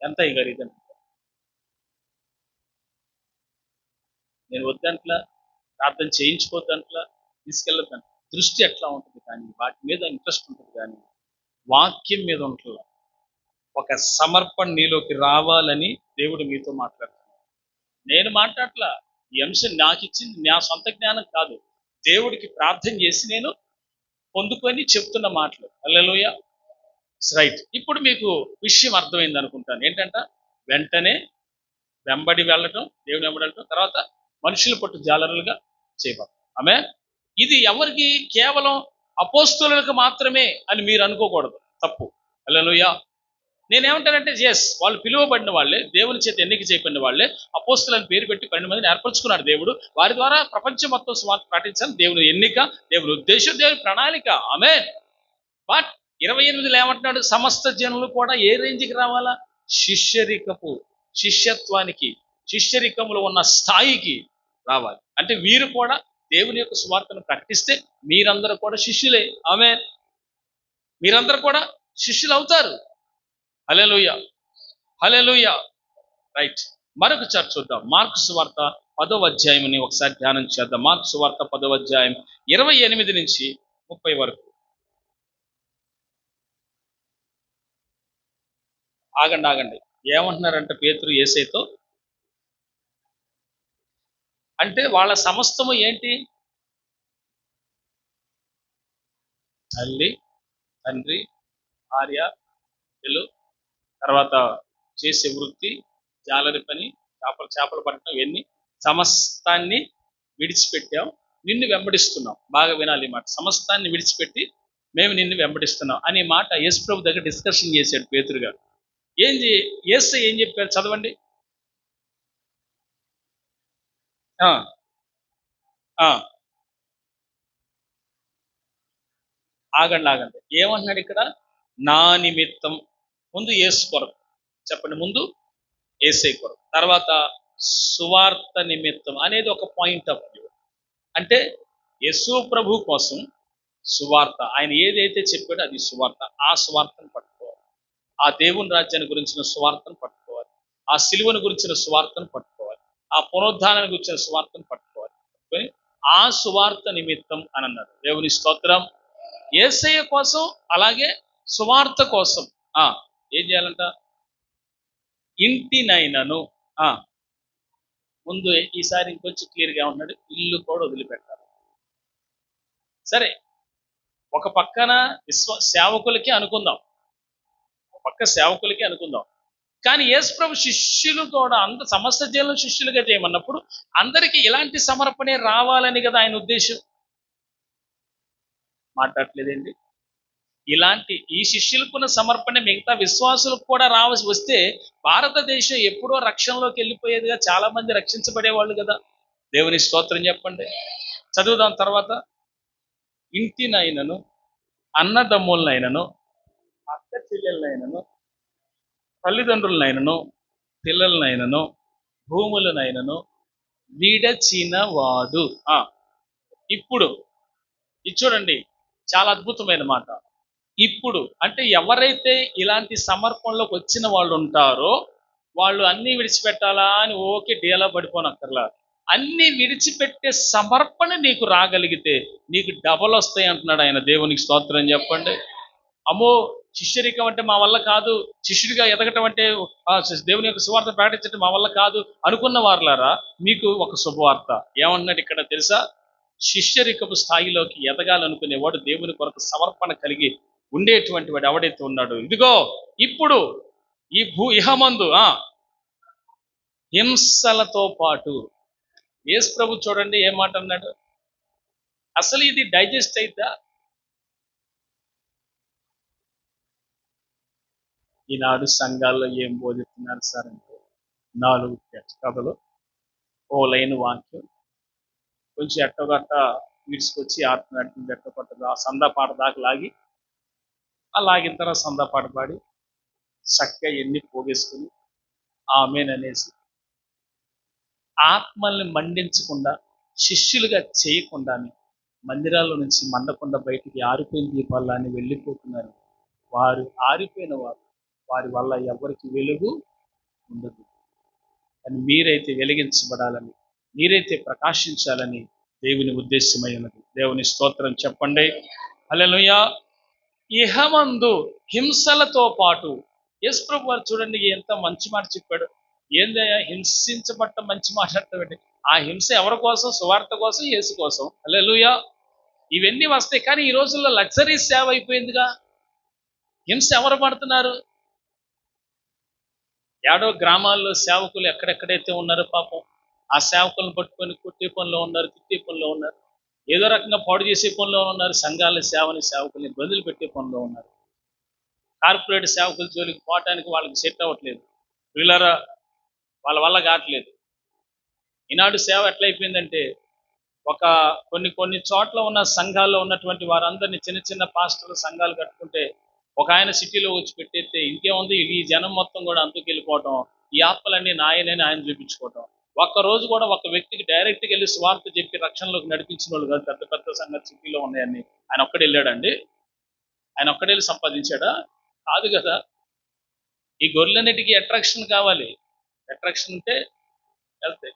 ఎంత ఇగరీదని నేను వద్దంట్లా, ప్రార్థన చేయించుకోవద్దంట్లా, తీసుకెళ్ళద్దంట. దృష్టి ఎట్లా ఉంటుంది కానీ వాటి మీద ఇంట్రెస్ట్ ఉంటుంది కానీ వాక్యం మీద ఉంటుంది. ఒక సమర్పణ నీలోకి రావాలని దేవుడు మీతో మాట్లాడుతున్నాడు. నేను మాట్లాడట్లా. ఈ అంశం నాకు ఇచ్చింది నా సొంత జ్ఞానం కాదు, దేవుడికి ప్రార్థన చేసి నేను పొందుకొని చెప్తున్న మాటలు. హల్లెలూయా. రైట్. ఇప్పుడు మీకు విషయం అర్థమైంది అనుకుంటాను. ఏంటంట? వెంటనే వెంబడి వెళ్ళటం, దేవుని వెంబడి వెళ్ళటం, తర్వాత మనుషులు పట్టు జాలరులుగా చేయబడతాం. ఆమె ఇది ఎవరికి? కేవలం అపోస్తులకు మాత్రమే అని మీరు అనుకోకూడదు, తప్పు. హల్లెలూయా. నేనేమంటానంటే ఎస్, వాళ్ళు పిలువబడిన వాళ్ళే, దేవుని చేత ఎన్నిక చేయబడిన వాళ్ళే. అపోస్తులని పేరు పెట్టి 12 మందిని ఏర్పరచుకున్నాడు దేవుడు. వారి ద్వారా ప్రపంచం మొత్తం సువార్త ప్రకటించాలి. దేవుని ఎన్నిక, దేవుని ఉద్దేశం, దేవుని ప్రణాళిక. ఆమేన్. బట్ 28లో ఏమంటున్నాడు? సమస్త జనులు కూడా ఏ రేంజ్కి రావాలా? శిష్యత్వానికి, శిష్యరికంలో ఉన్న స్థాయికి రావాలి. అంటే వీరు కూడా దేవుని యొక్క సువార్తను ప్రకటిస్తే మీరందరూ కూడా శిష్యులే. ఆమేన్. మీరందరూ కూడా శిష్యులు అవుతారు. హల్లెలూయా, హల్లెలూయా. రైట్. మరొక చర్చ చూద్దాం. మార్కు సువార్త 10వ అధ్యాయంని ఒకసారి ధ్యానం చేద్దాం. మార్కు సువార్త 10వ అధ్యాయం 28 నుంచి 30 వరకు. ఆగండి. ఏమంటున్నారంటే పేతురు యేసయ్యతో, అంటే వాళ్ళ సమస్తము ఏంటి? తల్లి, తండ్రి, భార్య, పిల్లలు, తర్వాత చేసే వృత్తి, జాలరి పని, చేపలు పట్టడం, ఇవన్నీ సమస్తాన్ని విడిచిపెట్టాం, నిన్ను వెంబడిస్తున్నాం. బాగా వినాలి మాట. సమస్తాన్ని విడిచిపెట్టి మేము నిన్ను వెంబడిస్తున్నాం అనే మాట యేసు ప్రభు దగ్గర డిస్కషన్ చేశాడు పేతురు గారు. యేసయ్య ఏం చెప్పారు? చదవండి. ఆగండి. ఏమంటున్నాడు ఇక్కడ? నా నిమిత్తం. ముందు యేసు కొరకు చెప్పండి, ముందు యేసయ్య కొరకు, తర్వాత సువార్త నిమిత్తం అనేది ఒక పాయింట్ ఆఫ్ వ్యూ. అంటే యేసు ప్రభు కోసం సువార్త, ఆయన ఏదైతే చెప్పాడో అది సువార్త. ఆ సువార్తను పట్టుకోవాలి. ఆ దేవుని రాజ్యాన్ని గురించిన సువార్తను పట్టుకోవాలి. ఆ సిలువను గురించిన సువార్తను పట్టుకోవాలి. ఆ పునరుద్ధానాన్ని గురించిన సువార్తను పట్టుకోవాలి. ఆ సువార్త నిమిత్తం అని అన్నారు. దేవుని స్తోత్రం. యేసయ్య కోసం, అలాగే సువార్త కోసం ఆ ఏం చేయాలంట? ఇంటినైనను ఆ ముందు ఈసారి ఇంకొంచెం క్లియర్గా ఉన్నాడు, ఇల్లు కూడా వదిలిపెట్టాలి. సరే, ఒక పక్కన సేవకులకి అనుకుందాం, ఒక పక్క సేవకులకి అనుకుందాం. కానీ యేసుప్రభు శిష్యులు కూడా సమస్త జనులను శిష్యులుగా చేయమన్నప్పుడు అందరికీ ఇలాంటి సమర్పణే రావాలని కదా ఆయన ఉద్దేశం. మాట్లాడలేదండి. ఇలాంటి ఈ శిష్యులకున్న సమర్పణ మిగతా విశ్వాసులకు కూడా రావాల్సి వస్తే భారతదేశం ఎప్పుడో రక్షణలోకి వెళ్ళిపోయేదిగా, చాలా మంది రక్షించబడేవాళ్ళు కదా. దేవుని స్తోత్రం చెప్పండి. చదువుదాం తర్వాత. ఇంటినైనను, అన్నదమ్ములనైనను, అక్క చెల్లెలనైనను, తల్లిదండ్రులనైనను, పిల్లలనైనను, భూములనైనను విడచిన వాడు ఇప్పుడు ఇది చూడండి, చాలా అద్భుతమైన మాట. ఇప్పుడు అంటే ఎవరైతే ఇలాంటి సమర్పణలోకి వచ్చిన వాళ్ళు ఉంటారో వాళ్ళు అన్ని విడిచిపెట్టాలా అని ఓకే డీలా పడిపోనక్కర్లా. అన్ని విడిచిపెట్టే సమర్పణ నీకు రాగలిగితే నీకు డబల్ వస్తాయి అంటున్నాడు ఆయన. దేవునికి స్తోత్రం చెప్పండి. అమ్మో, శిష్యరికం అంటే మా వల్ల కాదు, శిష్యుడిగా ఎదగటం అంటే దేవుని యొక్క సువార్త ప్రకటించడం మా వల్ల కాదు అనుకున్న వారులారా, మీకు ఒక శుభవార్త. ఏమన్నాడు ఇక్కడ తెలుసా? శిష్యరికపు స్థాయిలోకి ఎదగాలనుకునేవాడు, దేవుని కొరకు సమర్పణ కలిగి ఉండేటువంటి వాడు ఎవడైతే ఉన్నాడు, ఇదిగో ఇప్పుడు ఈ ఇహమందు హింసలతో పాటు. యేసు ప్రభు చూడండి ఏ మాట అన్నాడు. అసలు ఇది డైజెస్ట్ అయిద్దా? ఈనాడు సంఘాల్లో ఏం బోధిస్తున్నారు సార్ అంటే 4 కథలు, ఓ లైన్ వాక్యం, కొంచెం ఎట్టగట్ట ఈడ్చుకొచ్చి ఆడుతున్నట్టు ఎట్ట పట్టదు ఆ సందా పాట దాకా లాగి, ఆ లాగిన తర్వాత సందా పాట పాడి చక్కగా ఎన్ని పోగేసుకుని ఆమెననేసి ఆత్మల్ని మండించకుండా, శిష్యులుగా చేయకుండానే మందిరాల్లో నుంచి మండకుండా బయటికి ఆరిపోయిన దీపాలని వెళ్ళిపోతున్నారు. వారు ఆరిపోయిన వారు, వారి వల్ల ఎవరికి వెలుగు ఉండదు. కానీ మీరైతే వెలిగించబడాలని, మీరైతే ప్రకాశించాలని దేవుని ఉద్దేశమై ఉన్నది. దేవుని స్తోత్రం చెప్పండి. హల్లెలూయా. ఇహమందు హింసలతో పాటు. యేసు ప్రభు వారు చూడండి ఎంత మంచి మాట చెప్పాడు. ఏందయ్యా హింసించబట్ట మంచి మాట్లాడతామండి. ఆ హింస ఎవరి కోసం? సువార్త కోసం, యేసు కోసం. హల్లెలూయా. ఇవన్నీ వస్తాయి. కానీ ఈ రోజుల్లో లగ్జరీ సేవ అయిపోయిందిగా. హింస ఎవరు పడుతున్నారు? ఏడో గ్రామాల్లో సేవకులు ఎక్కడెక్కడైతే ఉన్నారో పాపం ఆ సేవకులను పట్టుకొని కొట్టే పనిలో ఉన్నారు, తిట్టే పనిలో ఉన్నారు, ఏదో రకంగా పాడు చేసే పనిలో ఉన్నారు. సంఘాల సేవకుల్ని ఇబ్బందులు పెట్టే పనిలో ఉన్నారు. కార్పొరేట్ సేవకుల జోలికి పోవటానికి వాళ్ళకి సెట్ అవ్వట్లేదు. వీళ్ళరా వాళ్ళ వల్ల కావట్లేదు. ఈనాడు సేవ ఎట్లయిపోయిందంటే ఒక కొన్ని చోట్ల ఉన్న సంఘాల్లో ఉన్నటువంటి వారందరినీ చిన్న చిన్న పాస్టర్లు సంఘాలు కట్టుకుంటే ఒక ఆయన సిటీలో వచ్చి పెట్టేస్తే ఇంకేముంది, ఈ జనం మొత్తం కూడా అందుకు వెళ్ళిపోవటం, ఈ ఆత్మలన్నీ నాయనని ఆయన చూపించుకోవటం. ఒక్కరోజు కూడా ఒక వ్యక్తికి డైరెక్ట్గా వెళ్ళి స్వార్థ చెప్పి రక్షణలోకి నడిపించిన వాళ్ళు కాదు. పెద్ద పెద్ద సంఘాలు సిటీలో ఉన్నాయని ఆయన ఒక్కడే వెళ్ళాడండి? ఆయన ఒక్కడే వెళ్ళి సంపాదించాడా? కాదు కదా. ఈ గొర్రెలన్నిటికీ అట్రాక్షన్ కావాలి. అట్రాక్షన్ ఉంటే వెళ్తాయి.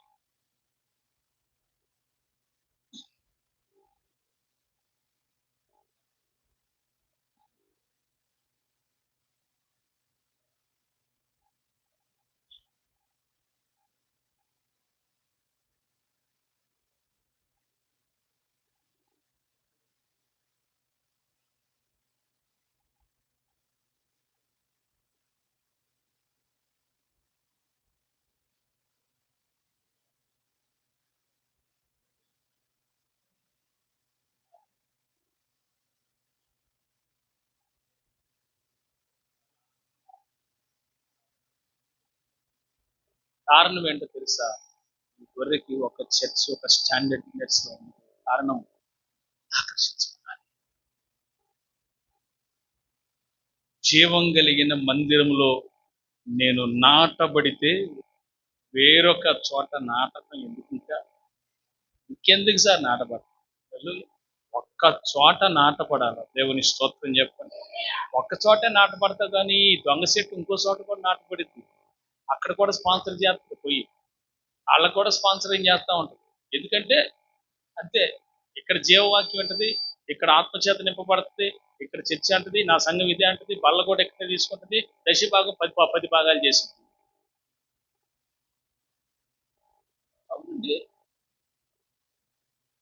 కారణం ఏంటో తెలుసా? ఈ గొర్రెకి ఒక చర్చ్, ఒక స్టాండర్డ్నెస్ లో ఉంది. కారణం ఆకర్షించుకున్నాను. జీవం కలిగిన మందిరంలో నేను నాటబడితే వేరొక చోట నాటకం ఎందుకు? ఇంకెందుకు సార్ నాటబడతారు? ఒక్క చోట నాటపడాలి. దేవుని స్తోత్రం చెప్పండి. ఒక్క చోటే నాటపడతా, కానీ దొంగ చెట్టు ఇంకో చోట కూడా నాటపడింది. అక్కడ కూడా స్పాన్సర్ చేస్తుంది పోయి, వాళ్ళకు కూడా స్పాన్సరింగ్ చేస్తూ ఉంటుంది. ఎందుకంటే అంతే, ఇక్కడ జీవవాక్యం ఉంటుంది, ఇక్కడ ఆత్మచేత నింపబడుతుంది, ఇక్కడ చర్చ అంటది, నా సంఘం ఇదే అంటది, బల్ల కూడా ఎక్కడ తీసుకుంటుంది, దశభాగం 10 భాగాలు చేసుకుంటుంది. అవునండి,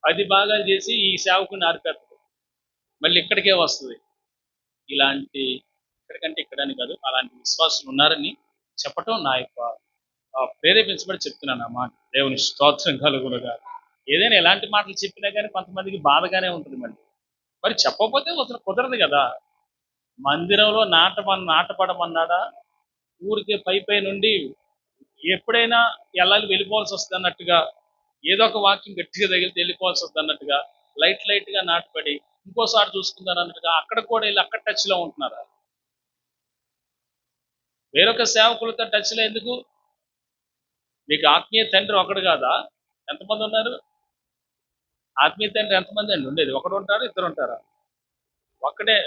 10 భాగాలు చేసి ఈ సేవకుని ఆరిపెడుతుంది, మళ్ళీ ఇక్కడికే వస్తుంది. ఇలాంటి ఇక్కడికంటే ఇక్కడని కాదు, అలాంటి విశ్వాసులు ఉన్నారని చెప్పటం నా యొక్క ప్రేరేపించబడి చెప్తున్నాను ఆ మాట. దేవుని స్తోత్రం కలుగునుగా. ఏదైనా ఎలాంటి మాటలు చెప్పినా కానీ కొంతమందికి బాధగానే ఉంటుంది. మరి చెప్పకపోతే అసలు కుదరదు కదా. మందిరంలో నాటపడమన్నాడా, ఊరికే పై నుండి ఎప్పుడైనా వెళ్ళిపోవాల్సి వస్తుంది అన్నట్టుగా, ఏదో ఒక వాక్యం గట్టిగా తగిలితే వెళ్ళిపోవాల్సి వస్తుంది అన్నట్టుగా, లైట్ గా నాటపడి ఇంకోసారి చూసుకుందాం అన్నట్టుగా అక్కడ కూడా వెళ్ళి అక్కడ టచ్ లో ఉంటున్నారా? వేరొక సేవకులతో టచ్ లో ఎందుకు? మీకు ఆత్మీయ తండ్రి ఒకడు కాదా? ఎంతమంది ఉన్నారు? ఆత్మీయ తండ్రి ఎంతమంది అండి ఉండేది? ఒకడు ఉంటారా, ఇద్దరు ఉంటారా? ఒక్కడే.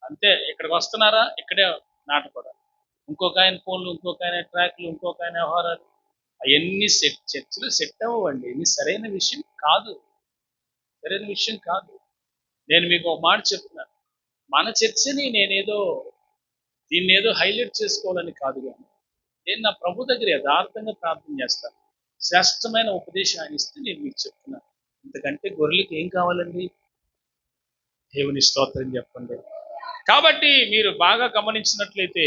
అంతే. ఇక్కడికి వస్తున్నారా, ఇక్కడే నాటపడాలి. ఇంకొక ఆయన ఫోన్లు, ఇంకొక ఆయన ట్రాక్లు, ఇంకొక ఆయన వ్యవహారాలు, అవన్నీ చర్చలు సెట్ అవ్వండి. ఇది సరైన విషయం కాదు, సరైన విషయం కాదు. నేను మీకు ఒక మాట చెప్తున్నాను, మన చర్చని దీన్ని ఏదో హైలైట్ చేసుకోవాలని కాదు, కానీ నేను నా ప్రభు దగ్గర యథార్థంగా ప్రార్థన చేస్తాను. శ్రేష్టమైన ఉపదేశం ఆయన ఇస్తే నేను మీకు చెప్తున్నాను. ఇంతకంటే గొర్రెలకి ఏం కావాలండి? దేవుని స్తోత్రం చెప్పండి. కాబట్టి మీరు బాగా గమనించినట్లయితే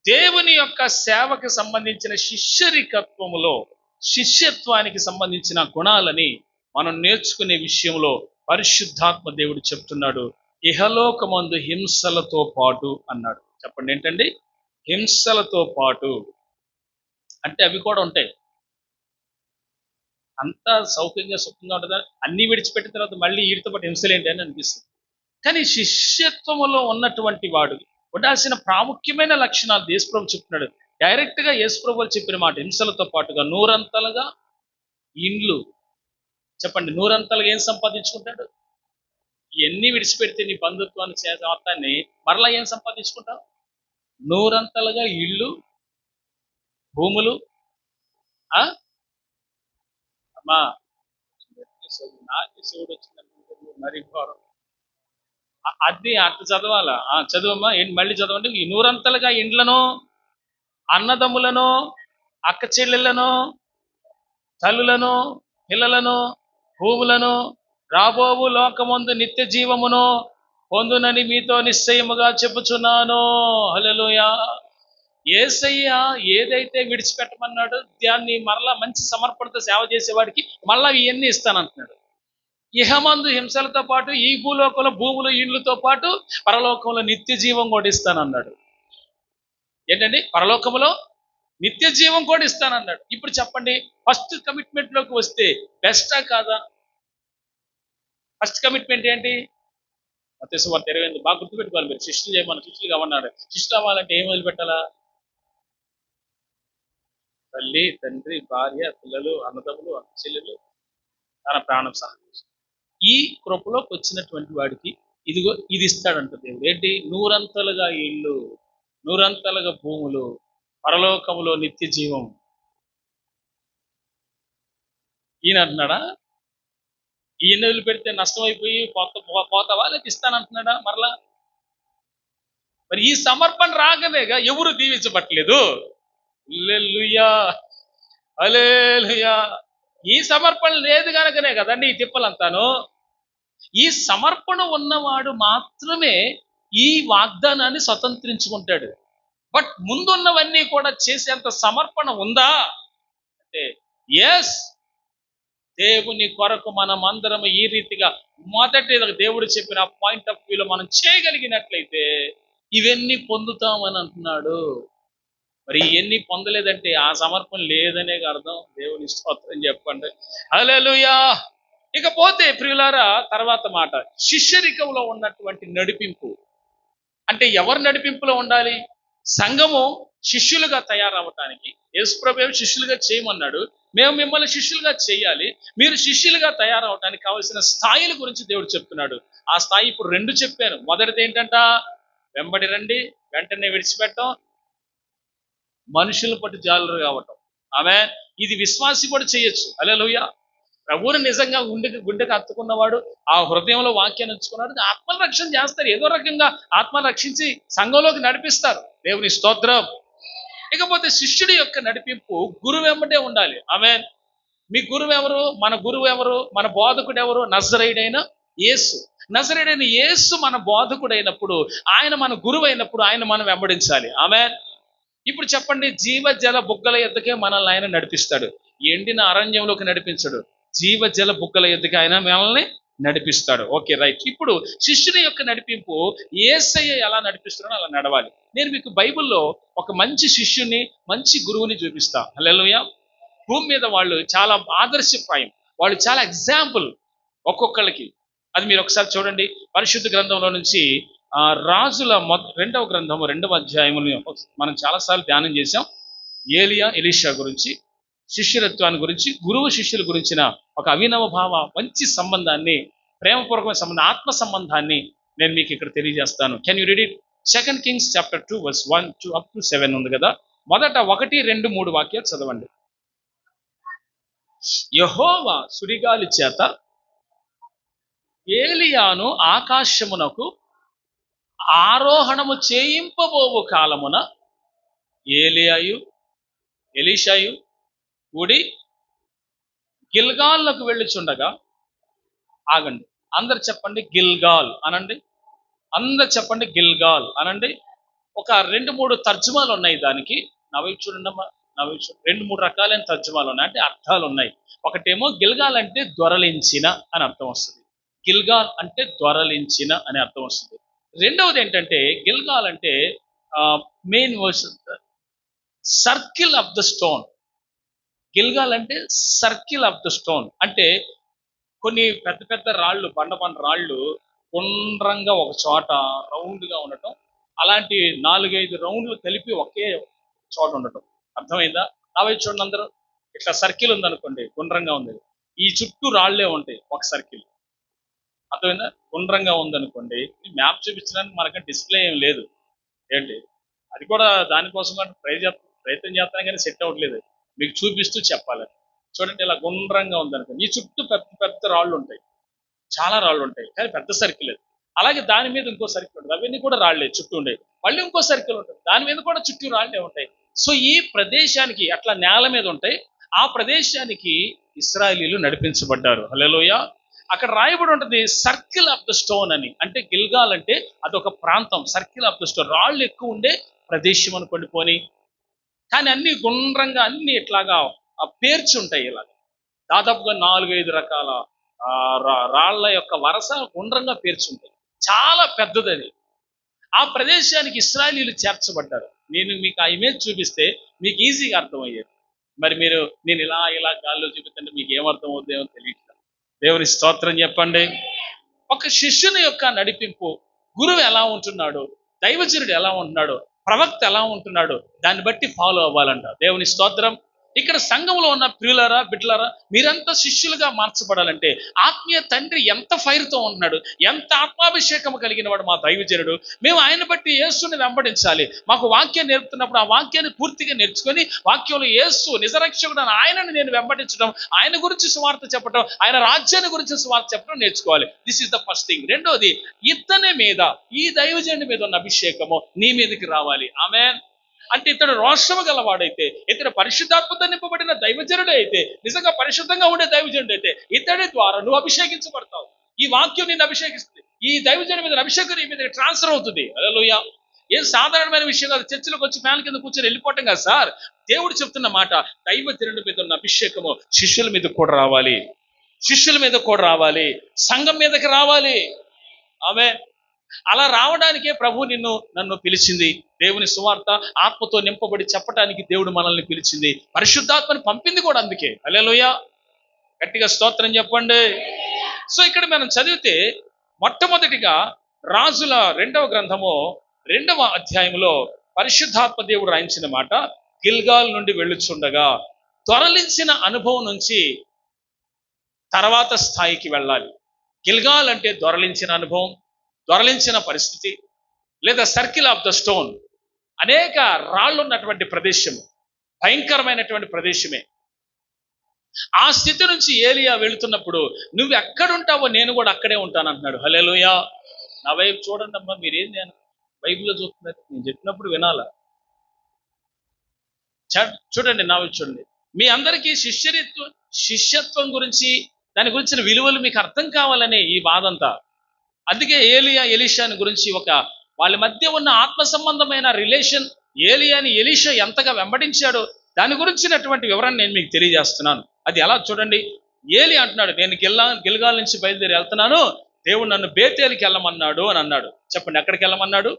దేవుని యొక్క సేవకు సంబంధించిన శిష్యరికత్వములో, శిష్యత్వానికి సంబంధించిన గుణాలని మనం నేర్చుకునే విషయంలో పరిశుద్ధాత్మ దేవుడు చెప్తున్నాడు. ఇహలోకమందు హింసలతో పాటు అన్నాడు. చెప్పండి ఏంటండి? హింసలతో పాటు అంటే అవి కూడా ఉంటాయి. అంతా సౌఖ్యంగా సుఖంగా ఉంటుందా? అన్నీ విడిచిపెట్టిన తర్వాత మళ్ళీ వీటితో పాటు హింసలు ఏంటి అని అనిపిస్తుంది. కానీ శిష్యత్వములో ఉన్నటువంటి వాడు ఉండాల్సిన ప్రాముఖ్యమైన లక్షణాలు యేసుప్రభు చెప్తున్నాడు. డైరెక్ట్ గా యేసుప్రభు చెప్పిన మాట, హింసలతో పాటుగా 100 ఇండ్లు. చెప్పండి, 100 ఏం సంపాదించుకుంటాడు? ఇవన్నీ విడిచిపెడితే నీ బంధుత్వాన్ని మొత్తాన్ని మరలా ఏం సంపాదించుకుంటావు? 100 ఇళ్ళు, భూములు. అమ్మా, నాకు శివుడు వచ్చిందంటే మరి ఘోరం. అది అట్లా చదవాలా? చదువమ్మా, మళ్ళీ చదవండి. ఈ 100 ఇండ్లను, అన్నదమ్ములను, అక్క చెల్లెళ్లను, తల్లులను, పిల్లలను, భూములను, రాబోవు లోకమందు నిత్య జీవమును పొందునని మీతో నిశ్చయముగా చెప్పుచున్నాను. హల్లెలూయా. యేసయ్య ఏదైతే విడిచిపెట్టమన్నాడో దాన్ని మరలా మంచి సమర్పణతో సేవ చేసేవాడికి మళ్ళా ఇవన్నీ ఇస్తానంటున్నాడు. ఇహమందు హింసలతో పాటు ఈ భూలోకంలో భూములు, ఇండ్లతో పాటు పరలోకంలో నిత్య జీవం కూడా ఇస్తానన్నాడు. ఏంటండి? పరలోకంలో నిత్య జీవం కూడా ఇస్తానన్నాడు. ఇప్పుడు చెప్పండి, ఫస్ట్ కమిట్మెంట్ లోకి వస్తే బెస్టా కాదా? ఫస్ట్ కమిట్మెంట్ ఏంటి? మత్తయి సువార్త 28 బాగా గుర్తుపెట్టుకోవాలి మీరు. శిష్యులు చేయమని, శిష్యులు కావన్నాడు. శిష్యులు అవ్వాలంటే ఏం వదిలిపెట్టాలా? తల్లి, తండ్రి, భార్య, పిల్లలు, అన్నదమ్ములు, అక్క చెల్లెలు, తన ప్రాణం సహా. ఈ కృపలోకి వచ్చినటువంటి వాడికి ఇదిగో ఇది ఇస్తాడంట దేవుడు. ఏంటి? 100 ఇళ్ళు, 100 భూములు, పరలోకములో నిత్య జీవం. ఈయన అంటున్నాడా? ఈయన వదిలిపెడితే నష్టం అయిపోయి పోతావా, లేక ఇస్తానంటున్నాడా మరలా? మరి ఈ సమర్పణ రాగనేగా ఎవరు దీవించబట్టలేదు. హల్లెలూయా, హల్లెలూయా. ఈ సమర్పణ లేదు కనుకనే కదండి ఈ తిప్పలంతాను. ఈ సమర్పణ ఉన్నవాడు మాత్రమే ఈ వాగ్దానాన్ని స్వతంత్రించుకుంటాడు. బట్ ముందున్నవన్నీ కూడా చేసేంత సమర్పణ ఉందా అంటే ఎస్. దేవుని కొరకు మనం అందరం ఈ రీతిగా మొదటి దేవుడు చెప్పిన పాయింట్ ఆఫ్ వ్యూలో మనం చేయగలిగినట్లయితే ఇవన్నీ పొందుతామని అంటున్నాడు. మరి ఇవన్నీ పొందలేదంటే ఆ సమర్పణ లేదనే అర్థం. దేవుని స్తోత్రం చెప్పండి. హల్లెలూయా. ఇకపోతే ప్రియులారా, తర్వాత మాట, శిష్యరికంలో ఉన్నటువంటి నడిపింపు. అంటే ఎవరు నడిపింపులో ఉండాలి? సంఘము శిష్యులుగా తయారవటానికి యేసుప్రభు శిష్యులుగా చేయమన్నాడు. మేము మిమ్మల్ని శిష్యులుగా చేయాలి. మీరు శిష్యులుగా తయారవటానికి కావలసిన స్థాయిల గురించి దేవుడు చెప్తున్నాడు. ఆ స్థాయి ఇప్పుడు 2 చెప్పాను. మొదటిది ఏంటంట? వెంబడి రండి, వెంటనే విడిచిపెట్టం, మనుషుల పట్టు జాలరు కావటం. ఆమె ఇది విశ్వాసి కూడా చేయొచ్చు. హల్లెలూయా. ప్రభువుని నిజంగా గుండెకి హత్తుకున్నవాడు, ఆ హృదయంలో వాక్యాన్ని ఉంచుకున్నాడు, ఆత్మల రక్షణ చేస్తారు. ఏదో రకంగా ఆత్మను రక్షించి సంఘంలోకి నడిపిస్తారు. దేవుని స్తోత్రం. ఇకపోతే శిష్యుడి యొక్క నడిపింపు గురువు వెంబడే ఉండాలి. ఆమేన్. మీ గురువు ఎవరు? మన గురువు ఎవరు? మన బోధకుడు ఎవరు? నజరేయుడైన యేసు. నజరేయుడైన యేసు మన బోధకుడైనప్పుడు, ఆయన మన గురువు అయినప్పుడు ఆయన మనం వెంబడించాలి. ఆమేన్. ఇప్పుడు చెప్పండి, జీవజల బుగ్గల యొద్దకే మనల్ని ఆయన నడిపిస్తాడు. ఎండిన అరణ్యంలోకి నడిపించడు, జీవజల బుగ్గల యొద్దకి ఆయన మనల్ని నడిపిస్తాడు. Okay, right. ఇప్పుడు శిష్యుని యొక్క నడిపింపు యేసయ్య ఎలా నడిపిస్తున్నాడో అలా నడవాలి. నేను మీకు బైబిల్లో ఒక మంచి శిష్యుని, మంచి గురువుని చూపిస్తా. హల్లెలూయా. భూమి మీద వాళ్ళు చాలా ఆదర్శప్రాయం, వాళ్ళు చాలా ఎగ్జాంపుల్ ఒక్కొక్కళ్ళకి. అది మీరు ఒకసారి చూడండి. పరిశుద్ధ గ్రంథంలో నుంచి రాజుల 2వ గ్రంథము 2వ అధ్యాయముని మనం చాలాసార్లు ధ్యానం చేశాం. ఏలియా ఎలీషా గురించి, శిష్యరత్వాన్ని గురించి, గురువు శిష్యుల గురించిన ఒక అవినవ భావ మంచి సంబంధాన్ని, ప్రేమపూర్వకమైన సంబంధం, ఆత్మ సంబంధాన్ని నేను మీకు ఇక్కడ తెలియజేస్తాను. Can you read it? 2 Kings chapter 2 verse 1 to up to 7 ఉంది కదా. మొదట 1, 2, 3 వాక్యాలు చదవండి. యెహోవా సుడిగాలి చేత ఏలియాను ఆకాశమునకు ఆరోహణము చేయింపబోవు కాలమున ఏలియాయు ఎలీషాయు కూడి గిల్గాల్లకు వెళ్ళుచుండగా, ఆగండి అందరు చెప్పండి గిల్గాల్ అనండి. అందరు చెప్పండి గిల్గాల్ అనండి. ఒక 2-3 తర్జుమాలు ఉన్నాయి దానికి. నవ్వి చూడండమ్మా, నవ్వి చూడండి. 2-3 రకాలైన తర్జుమాలు ఉన్నాయి, అంటే అర్థాలు ఉన్నాయి. ఒకటేమో గిల్గాల్ అంటే దొరలించిన అని అర్థం వస్తుంది. గిల్గాల్ అంటే దొరలించిన అని అర్థం వస్తుంది. రెండవది ఏంటంటే గిల్గాల్ అంటే main verse circle of the stone. Gilgal అంటే సర్కిల్ ఆఫ్ ద స్టోన్ అంటే కొన్ని పెద్ద పెద్ద రాళ్ళు, బండ రాళ్ళు గుండ్రంగా ఒక చోట రౌండ్గా ఉండటం, అలాంటి 4-5 రౌండ్లు కలిపి ఒకే చోట ఉండటం. అర్థమైందా? నా వైపు చూడండి అందరూ. ఇట్లా సర్కిల్ ఉందనుకోండి, గుండ్రంగా ఉంది, ఈ చుట్టూ రాళ్లే ఉంటాయి ఒక సర్కిల్. అర్థమైందా? గుండ్రంగా ఉందనుకోండి, మ్యాప్ చూపించడానికి మనకంటే డిస్ప్లే ఏం లేదు ఏంటి, అది కూడా దానికోసం ప్రయత్నం చేస్తాను కానీ సెట్ అవ్వట్లేదు, మీకు చూపిస్తూ చెప్పాలి. చూడండి, ఇలా గుండ్రంగా ఉందనుకోండి, ఈ చుట్టూ పెద్ద పెద్ద రాళ్ళు ఉంటాయి, చాలా రాళ్ళు ఉంటాయి, కానీ పెద్ద సర్కిల్ అది. అలాగే దాని మీద ఇంకో సర్కిల్ ఉంటుంది, అవన్నీ కూడా రాళ్లే చుట్టూ ఉండే. మళ్ళీ ఇంకో సర్కిల్ ఉంటుంది, దాని మీద కూడా చుట్టూ రాళ్లే ఉంటాయి. సో ఈ ప్రదేశానికి అట్లా నేల మీద ఉంటాయి, ఆ ప్రదేశానికి ఇశ్రాయేలీయులు నడిపించబడ్డారు. హల్లెలూయా. అక్కడ రాయబడి ఉంటుంది సర్కిల్ ఆఫ్ ద స్టోన్ అని. అంటే గిల్గాల్ అంటే అదొక ప్రాంతం, సర్కిల్ ఆఫ్ ద స్టోన్, రాళ్ళు ఎక్కువ ఉండే ప్రదేశం అనుకోండి పోని. కానీ అన్ని గుండ్రంగా, అన్ని ఇట్లాగా పేర్చి ఉంటాయి. ఇలా దాదాపుగా 4-5 రకాల రాళ్ల యొక్క వరస గుండ్రంగా పేర్చుంటాయి. చాలా పెద్దది అది. ఆ ప్రదేశానికి ఇశ్రాయేలీయులు చేర్చబడ్డారు. నేను మీకు ఆ ఇమేజ్ చూపిస్తే మీకు ఈజీగా అర్థమయ్యేది. మరి మీరు నేను ఇలా గాల్లో చూపిస్తుంటే మీకు ఏమర్థం అవుతుందేమో తెలియట్లేదు. దేవుని స్తోత్రం చెప్పండి. ఒక శిష్యుని యొక్క నడిపింపు, గురువు ఎలా ఉంటున్నాడు, దైవజనుడు ఎలా ఉంటున్నాడు, ప్రవక్త ఎలా ఉంటున్నాడు, దాన్ని బట్టి ఫాలో అవ్వాలంట. దేవుని స్తోత్రం. ఇక్కడ సంఘంలో ఉన్న ప్రియులారా, బిడ్డలారా, మీరంతా శిష్యులుగా మార్చబడాలంటే ఆత్మీయ తండ్రి ఎంత ఫైర్తో ఉంటున్నాడు, ఎంత ఆత్మాభిషేకం కలిగిన వాడు మా దైవజనుడు, మేము ఆయన బట్టి యేసుని వెంబడించాలి. మాకు వాక్యం నేర్పుతున్నప్పుడు ఆ వాక్యాన్ని పూర్తిగా నేర్చుకొని వాక్యంలో యేసు నిజరక్షకుడు ఆయనని నేను వెంబడించడం, ఆయన గురించి సువార్త చెప్పడం, ఆయన రాజ్యాన్ని గురించి సువార్త చెప్పడం నేర్చుకోవాలి. This is the first thing. రెండోది, ఇతని మీద, ఈ దైవజనుడి మీద ఉన్న అభిషేకము నీ మీదకి రావాలి. ఆమేన్. అంటే ఇతడు రోషము గలవాడైతే, ఇతడు పరిశుద్ధాత్మతో నింపబడిన దైవజనుడు అయితే, నిజంగా పరిశుద్ధంగా ఉండే దైవజనుడు అయితే, ఇతడి ద్వారా నువ్వు అభిషేకించబడతావు. ఈ వాక్యం నిన్ను అభిషేకిస్తుంది. ఈ దైవజనుడి మీద అభిషేకం నీ మీద ట్రాన్స్ఫర్ అవుతుంది. హల్లెలూయా. ఏం సాధారణమైన విషయం కాదు. చర్చిలోకి వచ్చి ఫ్యాన్ కింద కూర్చొని వెళ్ళిపోవటం కాదు సార్. దేవుడు చెప్తున్న మాట, దైవజనుడి మీద ఉన్న అభిషేకము శిష్యుల మీద కూడా రావాలి, శిష్యుల మీద కూడా రావాలి, సంఘం మీదకి రావాలి. ఆమేన్. అలా రావడానికే ప్రభు నన్ను పిలిచింది. దేవుని సువార్త ఆత్మతో నింపబడి చెప్పడానికి దేవుడు మనల్ని పిలిచింది, పరిశుద్ధాత్మని పంపింది కూడా అందుకే. హల్లెలూయా. గట్టిగా స్తోత్రం చెప్పండి. సో ఇక్కడ మనం చదివితే మొట్టమొదటిగా రాజుల 2వ గ్రంథము 2వ అధ్యాయంలో పరిశుద్ధాత్మ దేవుడు రాయించిన మాట, గిల్గాల్ నుండి వెళ్ళుచుండగా, త్వరలించిన అనుభవం నుంచి తర్వాత స్థాయికి వెళ్ళాలి. గిల్గాల్ అంటే దొరలించిన అనుభవం, దొరలించిన పరిస్థితి, లేదా సర్కిల్ ఆఫ్ ద స్టోన్. అనేక రాళ్ళు ఉన్నటువంటి ప్రదేశము, భయంకరమైనటువంటి ప్రదేశమే. ఆ స్థితి నుంచి ఏలియా వెళుతున్నప్పుడు నువ్వు ఎక్కడుంటావో నేను కూడా అక్కడే ఉంటాను అంటున్నాడు. హల్లెలూయా. నా వైపు చూడండి అమ్మా, మీరేం బైబిల్లో చూస్తున్నారు, నేను చెప్పినప్పుడు వినాలా? చూడండి, నా వైపు చూడండి. మీ అందరికీ శిష్యత్వం గురించి, దాని గురించిన విలువలు మీకు అర్థం కావాలనే ఈ బాధ అంతా. అందుకే ఏలియా ఎలీషాని గురించి వాళ్ళ మధ్య ఉన్న ఆత్మ సంబంధమైన రిలేషన్, ఏలియాని ఎలీషా ఎంతగా వెంబడించాడో దాని గురించినటువంటి వివరణ నేను మీకు తెలియజేస్తున్నాను. అది ఎలా చూడండి. ఏలి అంటున్నాడు, నేను గిల్గాల్ నుంచి బయలుదేరి వెళ్తున్నాను, దేవుడు నన్ను బేతేలికి వెళ్ళమన్నాడు అని అన్నాడు. చెప్పండి, ఎక్కడికి వెళ్ళమన్నాడు?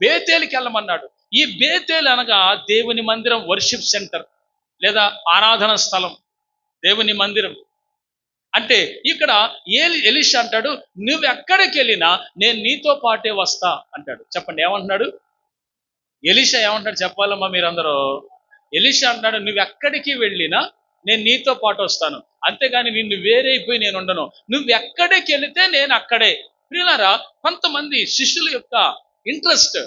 బేతేలికి వెళ్ళమన్నాడు. ఈ బేతేలు అనగా దేవుని మందిరం, వర్షిప్ సెంటర్ లేదా ఆరాధన స్థలం, దేవుని మందిరం. అంటే ఇక్కడ ఎలీషా అంటాడు, నువ్వు ఎక్కడికి వెళ్ళినా నేను నీతో పాటే వస్తా అంటాడు. చెప్పండి, ఏమంటున్నాడు ఎలీషా? ఏమంటాడు చెప్పాలమ్మా మీరందరూ? ఎలీషా అంటున్నాడు, నువ్వు ఎక్కడికి వెళ్ళినా నేను నీతో పాటు వస్తాను, అంతేగాని నిన్ను వేరైపోయి నేను ఉండను. నువ్వు ఎక్కడికి వెళితే నేను అక్కడే. ప్రియులారా, కొంతమంది శిష్యుల యొక్క ఇంట్రెస్ట్,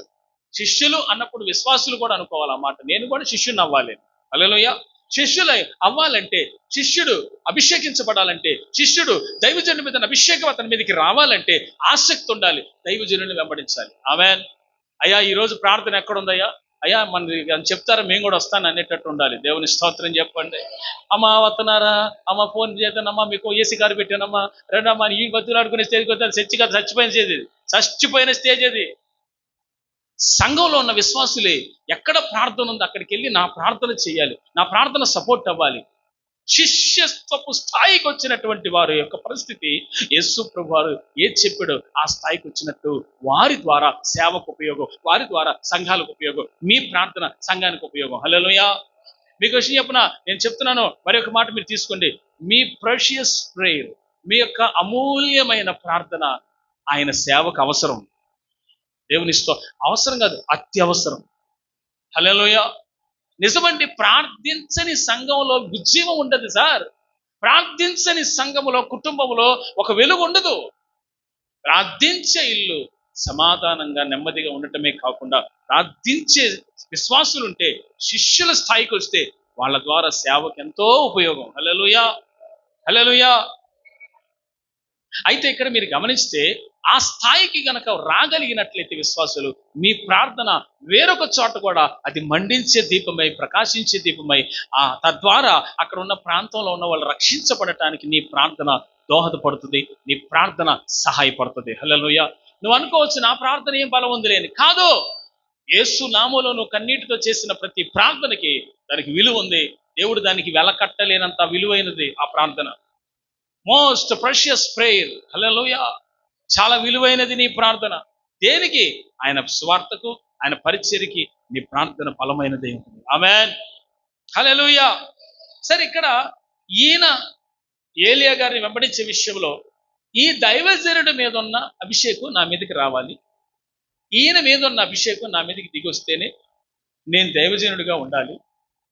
శిష్యులు అన్నప్పుడు విశ్వాసులు కూడా అనుకోవాలన్నమాట. నేను కూడా శిష్యుని అవ్వాలి. హల్లెలూయా. శిష్యులు అవ్వాలంటే, శిష్యుడు అభిషేకించబడాలంటే, శిష్యుడు దైవజనుడి మీద అభిషేకం అతని మీదకి రావాలంటే ఆసక్తి ఉండాలి, దైవజనుడిని వెంబడించాలి. ఆమేన్. అయ్యా ఈరోజు ప్రార్థన ఎక్కడుందయ్యా? అయ్యా మన చెప్తారా, మేము కూడా వస్తాను అనేటట్టు ఉండాలి. దేవుని స్తోత్రం చెప్పండి. అమ్మా వస్తున్నారా, అమ్మ ఫోన్ చేద్దానమ్మా, మీకు ఏసీ కారు పెట్టానమ్మా, రెండమ్మా ఈ బతులాడుకునే స్టేజ్కి వద్దాను. చచ్చిపోయిన స్టేజ్ అది. సంఘంలో ఉన్న విశ్వాసులే ఎక్కడ ప్రార్థన ఉందో అక్కడికి వెళ్ళి నా ప్రార్థన చేయాలి, నా ప్రార్థన సపోర్ట్ అవ్వాలి. శిష్యత్వపు స్థాయికి వచ్చినటువంటి వారి యొక్క పరిస్థితి, యేసు ప్రభు వారు ఏది చెప్పాడో ఆ స్థాయికి వచ్చినట్టు వారి ద్వారా సేవకు ఉపయోగం, వారి ద్వారా సంఘాలకు ఉపయోగం, మీ ప్రార్థన సంఘానికి ఉపయోగం. హల్లెలూయా. మీకు విషయం చెప్పిన నేను చెప్తున్నాను, మరి ఒక మాట మీరు తీసుకోండి. మీ ప్రెషియస్ ప్రేయర్, మీ యొక్క అమూల్యమైన ప్రార్థన ఆయన సేవకు అవసరం. దేవునితో అవసరం కాదు, అత్యవసరం. హల్లెలూయా. నిజమండి, ప్రార్థించని సంఘంలో ఉజ్జీవం ఉండదు సార్. ప్రార్థించని సంఘములో, కుటుంబంలో ఒక వెలుగు ఉండదు. ప్రార్థించే ఇల్లు సమాధానంగా నెమ్మదిగా ఉండటమే కాకుండా, ప్రార్థించే విశ్వాసులుంటే, శిష్యుల స్థాయికి వస్తే వాళ్ళ ద్వారా సేవకు ఎంతో ఉపయోగం. హల్లెలూయా. హల్లెలూయా. అయితే ఇక్కడ మీరు గమనిస్తే, ఆ స్థాయికి గనక రాగలిగినట్లయితే విశ్వాసులు, మీ ప్రార్థన వేరొక చోట కూడా అది మండించే దీపమై, ప్రకాశించే దీపమై, తద్వారా అక్కడ ఉన్న ప్రాంతంలో ఉన్న వాళ్ళు రక్షించబడటానికి నీ ప్రార్థన దోహదపడుతుంది, నీ ప్రార్థన సహాయపడుతుంది. హల్లెలూయా. నువ్వు అనుకోవచ్చు, నా ప్రార్థన ఏం బలం ఉంది లేని. కాదు, యేసు నామములో నువ్వు కన్నీటితో చేసిన ప్రతి ప్రార్థనకి దానికి విలువ ఉంది. దేవుడు దానికి వెలకట్టలేనంత విలువైనది ఆ ప్రార్థన. Most precious prayer. హల్లెలూయా. చాలా విలువైనది నీ ప్రార్థన. దేనికి? ఆయన స్వార్థకు, ఆయన పరిచర్యకి నీ ప్రార్థన బలమైనదే ఉంటుంది. ఆమేన్. హల్లెలూయా. సరే, ఇక్కడ ఈయన ఏలియా గారిని వెంబడించే విషయంలో ఈ దైవజనుడి మీద ఉన్న అభిషేకం నా మీదకి రావాలి, ఈయన మీద ఉన్న అభిషేకం నా మీదకి దిగి వస్తేనే నేను దైవజనుడిగా ఉండాలి.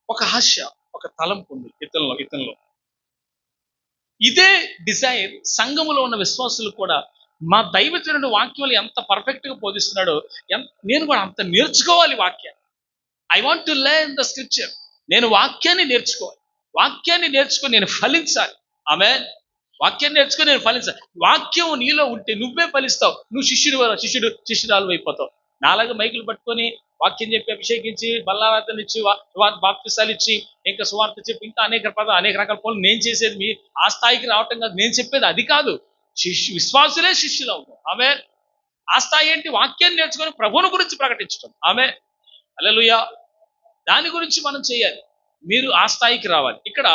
ఒక ఆశ, ఒక తలంపు ఉంది ఇతనిలో. ఇదే డిజైర్ సంఘములో ఉన్న విశ్వాసులు కూడా, మా దైవజనుడు వాక్యంలో ఎంత పర్ఫెక్ట్ గా బోధిస్తున్నాడో నేను కూడా అంత నేర్చుకోవాలి వాక్యాన్ని. I want to learn the scripture. నేను వాక్యాన్ని నేర్చుకోవాలి, వాక్యాన్ని నేర్చుకొని నేను ఫలించాలి. ఆమేన్. వాక్యాన్ని నేర్చుకొని నేను ఫలించాలి. వాక్యం నీలో ఉంటే నువ్వే ఫలిస్తావు. నువ్వు శిష్యురాలు అయిపోతావు. నాలాగా మైకులు పట్టుకొని వాక్యం చెప్పి, అభిషేకించి, బల్లారాధన ఇచ్చి, బాప్తిసాలు ఇచ్చి, ఇంకా సువార్త చెప్పి, ఇంకా అనేక రకాల పనులు నేను చేసేది ఆ స్థాయికి రావటం కాదు. నేను చెప్పేది అది కాదు. విశ్వాసులే శిష్యులు అవుతాం. ఆమె ఆ స్థాయి ఏంటి? వాక్యాన్ని నేర్చుకొని ప్రభువుని గురించి ప్రకటించడం. ఆమె హల్లెలూయా. దాని గురించి మనం చేయాలి. మీరు ఆ స్థాయికి రావాలి. ఇక్కడ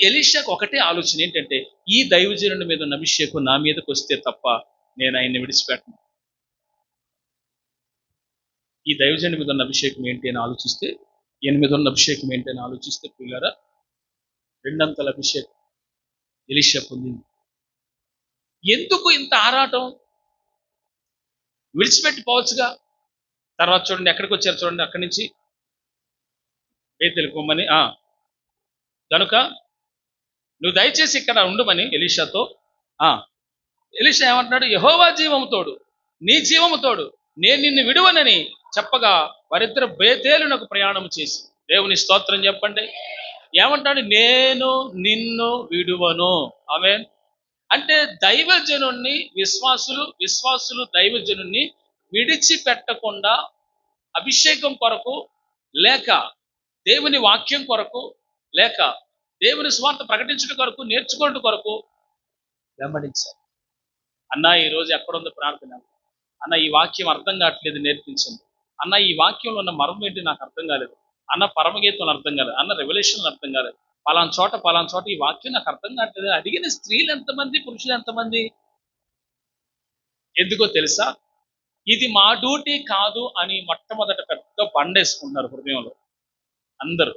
ఎలీషాకు ఒకటే ఆలోచన ఏంటంటే, ఈ దైవజనుడి మీద ఉన్న అభిషేకం నా మీదకి వస్తే తప్ప నేను ఆయన్ని విడిచిపెట్టను. ఈ దైవజనుడి మీద ఉన్న అభిషేకం ఏంటి అని ఆలోచిస్తే, ఈయన మీద ఉన్న అభిషేకం ఏంటి అని ఆలోచిస్తే, పిల్లరా, రెండంతల అభిషేకం ఎలీషా పొందింది. ఎందుకు ఇంత ఆరాటం? విడిచిపెట్టిపోవచ్చుగా. తర్వాత చూడండి ఎక్కడికి వచ్చారు, చూడండి అక్కడి నుంచి తెలుకోమని. కనుక నువ్వు దయచేసి ఇక్కడ ఉండమని ఎలీషాతో. ఎలీషా ఏమంటున్నాడు? యెహోవా జీవముతోడు, నీ జీవముతోడు నేను నిన్ను విడువనని చెప్పగా వారిద్దరు బేతేలునకు ప్రయాణం చేసి, దేవుని స్తోత్రం చెప్పండి. ఏమంటాడు? నేను నిన్ను విడువను. ఆమేన్. అంటే దైవజనుణ్ణి విశ్వాసులు దైవజనుణ్ణి విడిచిపెట్టకుండా అభిషేకం కొరకు, లేక దేవుని వాక్యం కొరకు, లేక దేవుని స్వార్థ ప్రకటించడం కొరకు, నేర్చుకోవడం కొరకు వెంబడించాలి. అన్న ఈరోజు ఎక్కడుంది ప్రార్థన? అన్న ఈ వాక్యం అర్థం కావట్లేదు, నేర్పించండి. అన్న ఈ వాక్యంలో ఉన్న మర్మం ఏంటి నాకు అర్థం కాలేదు. అన్న పరమగీతం అర్థం కాలేదు. అన్న రెవల్యూషన్ అర్థం కాలేదు. పలానా చోట ఈ వాక్యం నాకు అర్థం కావట్లేదు. అడిగిన స్త్రీలు ఎంతమంది, పురుషులు ఎంతమంది? ఎందుకో తెలుసా? ఇది మా డ్యూటీ కాదు అని మొట్టమొదట పెద్ద బండేసుకుంటున్నారు హృదయంలో అందరూ.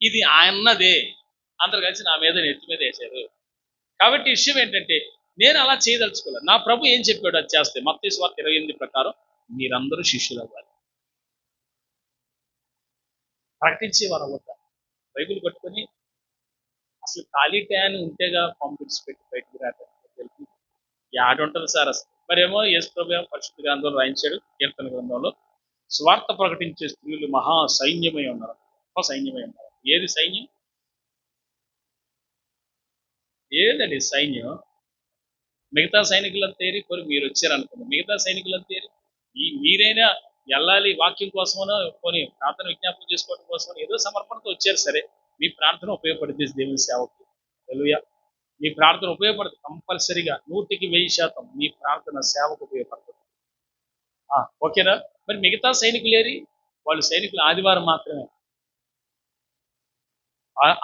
ఇది ఆయన్నదే, అందరు కలిసి నా మీద నెత్తి మీద వేశారు. కాబట్టి విషయం ఏంటంటే, నేను అలా చేయదలుచుకోలేదు. నా ప్రభు ఏం చెప్పాడు అది చేస్తే, మత్తయి సువార్త 28 ప్రకారం మీరందరూ శిష్యులు అవ్వాలి. ప్రకటించేవారు అవ్వద్దా? బైబిల్ పట్టుకొని అసలు ఖాళీ ట్యాన్ ఉంటేగా పంపించి పెట్టి బయటకు రావడానికి యాడ్ ఉంటుంది సార్ అసలు. మరేమో యేసు ప్రభు ఏమో పరిశుద్ధ గ్రంథంలో రాయించాడు, కీర్తన గ్రంథంలో స్వార్థ ప్రకటించే స్త్రీలు మహా సైన్యమై ఉన్నారు, గొప్ప సైన్యమై ఉన్నారు. ఏది సైన్యం? ఏదండి సైన్యం? మిగతా సైనికులంతా తేరి పోయి మీరు వచ్చారనుకోండి, మిగతా సైనికులంతా తేరి మీరైనా వెళ్ళాలి వాక్యం కోసమనో పోనీ ప్రార్థన విజ్ఞాపనం చేసుకోవడం కోసమో ఏదో సమర్పణతో వచ్చారు. సరే, మీ ప్రార్థన ఉపయోగపడుతుంది దేవుని సేవకు. హల్లెలూయా. మీ ప్రార్థన ఉపయోగపడుతుంది కంపల్సరీగా, 100% మీ ప్రార్థన సేవకు ఉపయోగపడుతుంది. ఓకేనా? మరి మిగతా సైనికులేరి? వాళ్ళు సైనికులు ఆదివారం మాత్రమే.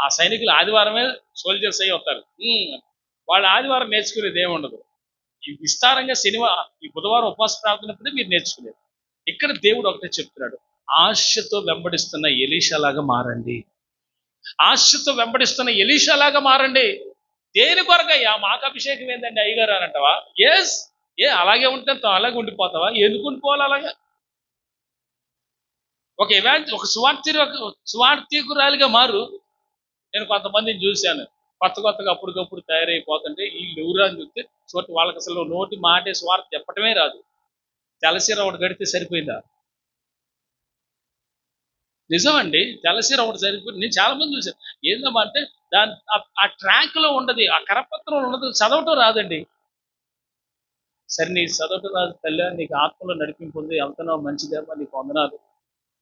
ఆ సైనికులు ఆదివారమే సోల్జర్స్ అయ్యి వస్తారు. వాళ్ళు ఆదివారం నేర్చుకునేది ఏముండదు. ఈ విస్తారంగా ఈ బుధవారం ఉపవాస ప్రార్థనప్పుడే మీరు నేర్చుకునేది. ఇక్కడ దేవుడు ఒకటే చెప్తున్నాడు, ఆశతో వెంబడిస్తున్న ఎలీషాలాగా మారండి. ఆశతో వెంబడిస్తున్న ఎలీషాలాగా మారండి. దేని కొరకయ్యా? మాకు అభిషేకం ఏందండి అయ్యగారు అని అంటావా? ఎస్. అలాగే ఉంటే అలాగే ఉండిపోతావా? ఎందుకు ఉండిపోవాలి అలాగా? ఒక సువార్థికురాలిగా మారు. నేను కొంతమందిని చూశాను, కొత్తగా అప్పటికప్పుడు తయారైపోతుంటే వీళ్ళు ఎవరు అని చూస్తే చోటు వాళ్ళకి అసలు నోటి మాటే స్వార్థ చెప్పటమే రాదు. తెల్లసీర ఒకటి కడితే సరిపోయిందా? నిజమండి, తెల్లసీర ఒకటి సరిపోయింది. నేను చాలా మంది చూశాను. ఏందమ్మా అంటే దాని ఆ ట్రాక్ లో ఉండదు, ఆ కరపత్రంలో ఉండదు, చదవటం రాదండి. సరే, నీ చదవటం రాదు తల్లి, నీకు ఆత్మలో నడిపింపు ఉంది, వెళ్తున్నావు, మంచిదేమో, నీకు వందనాలు.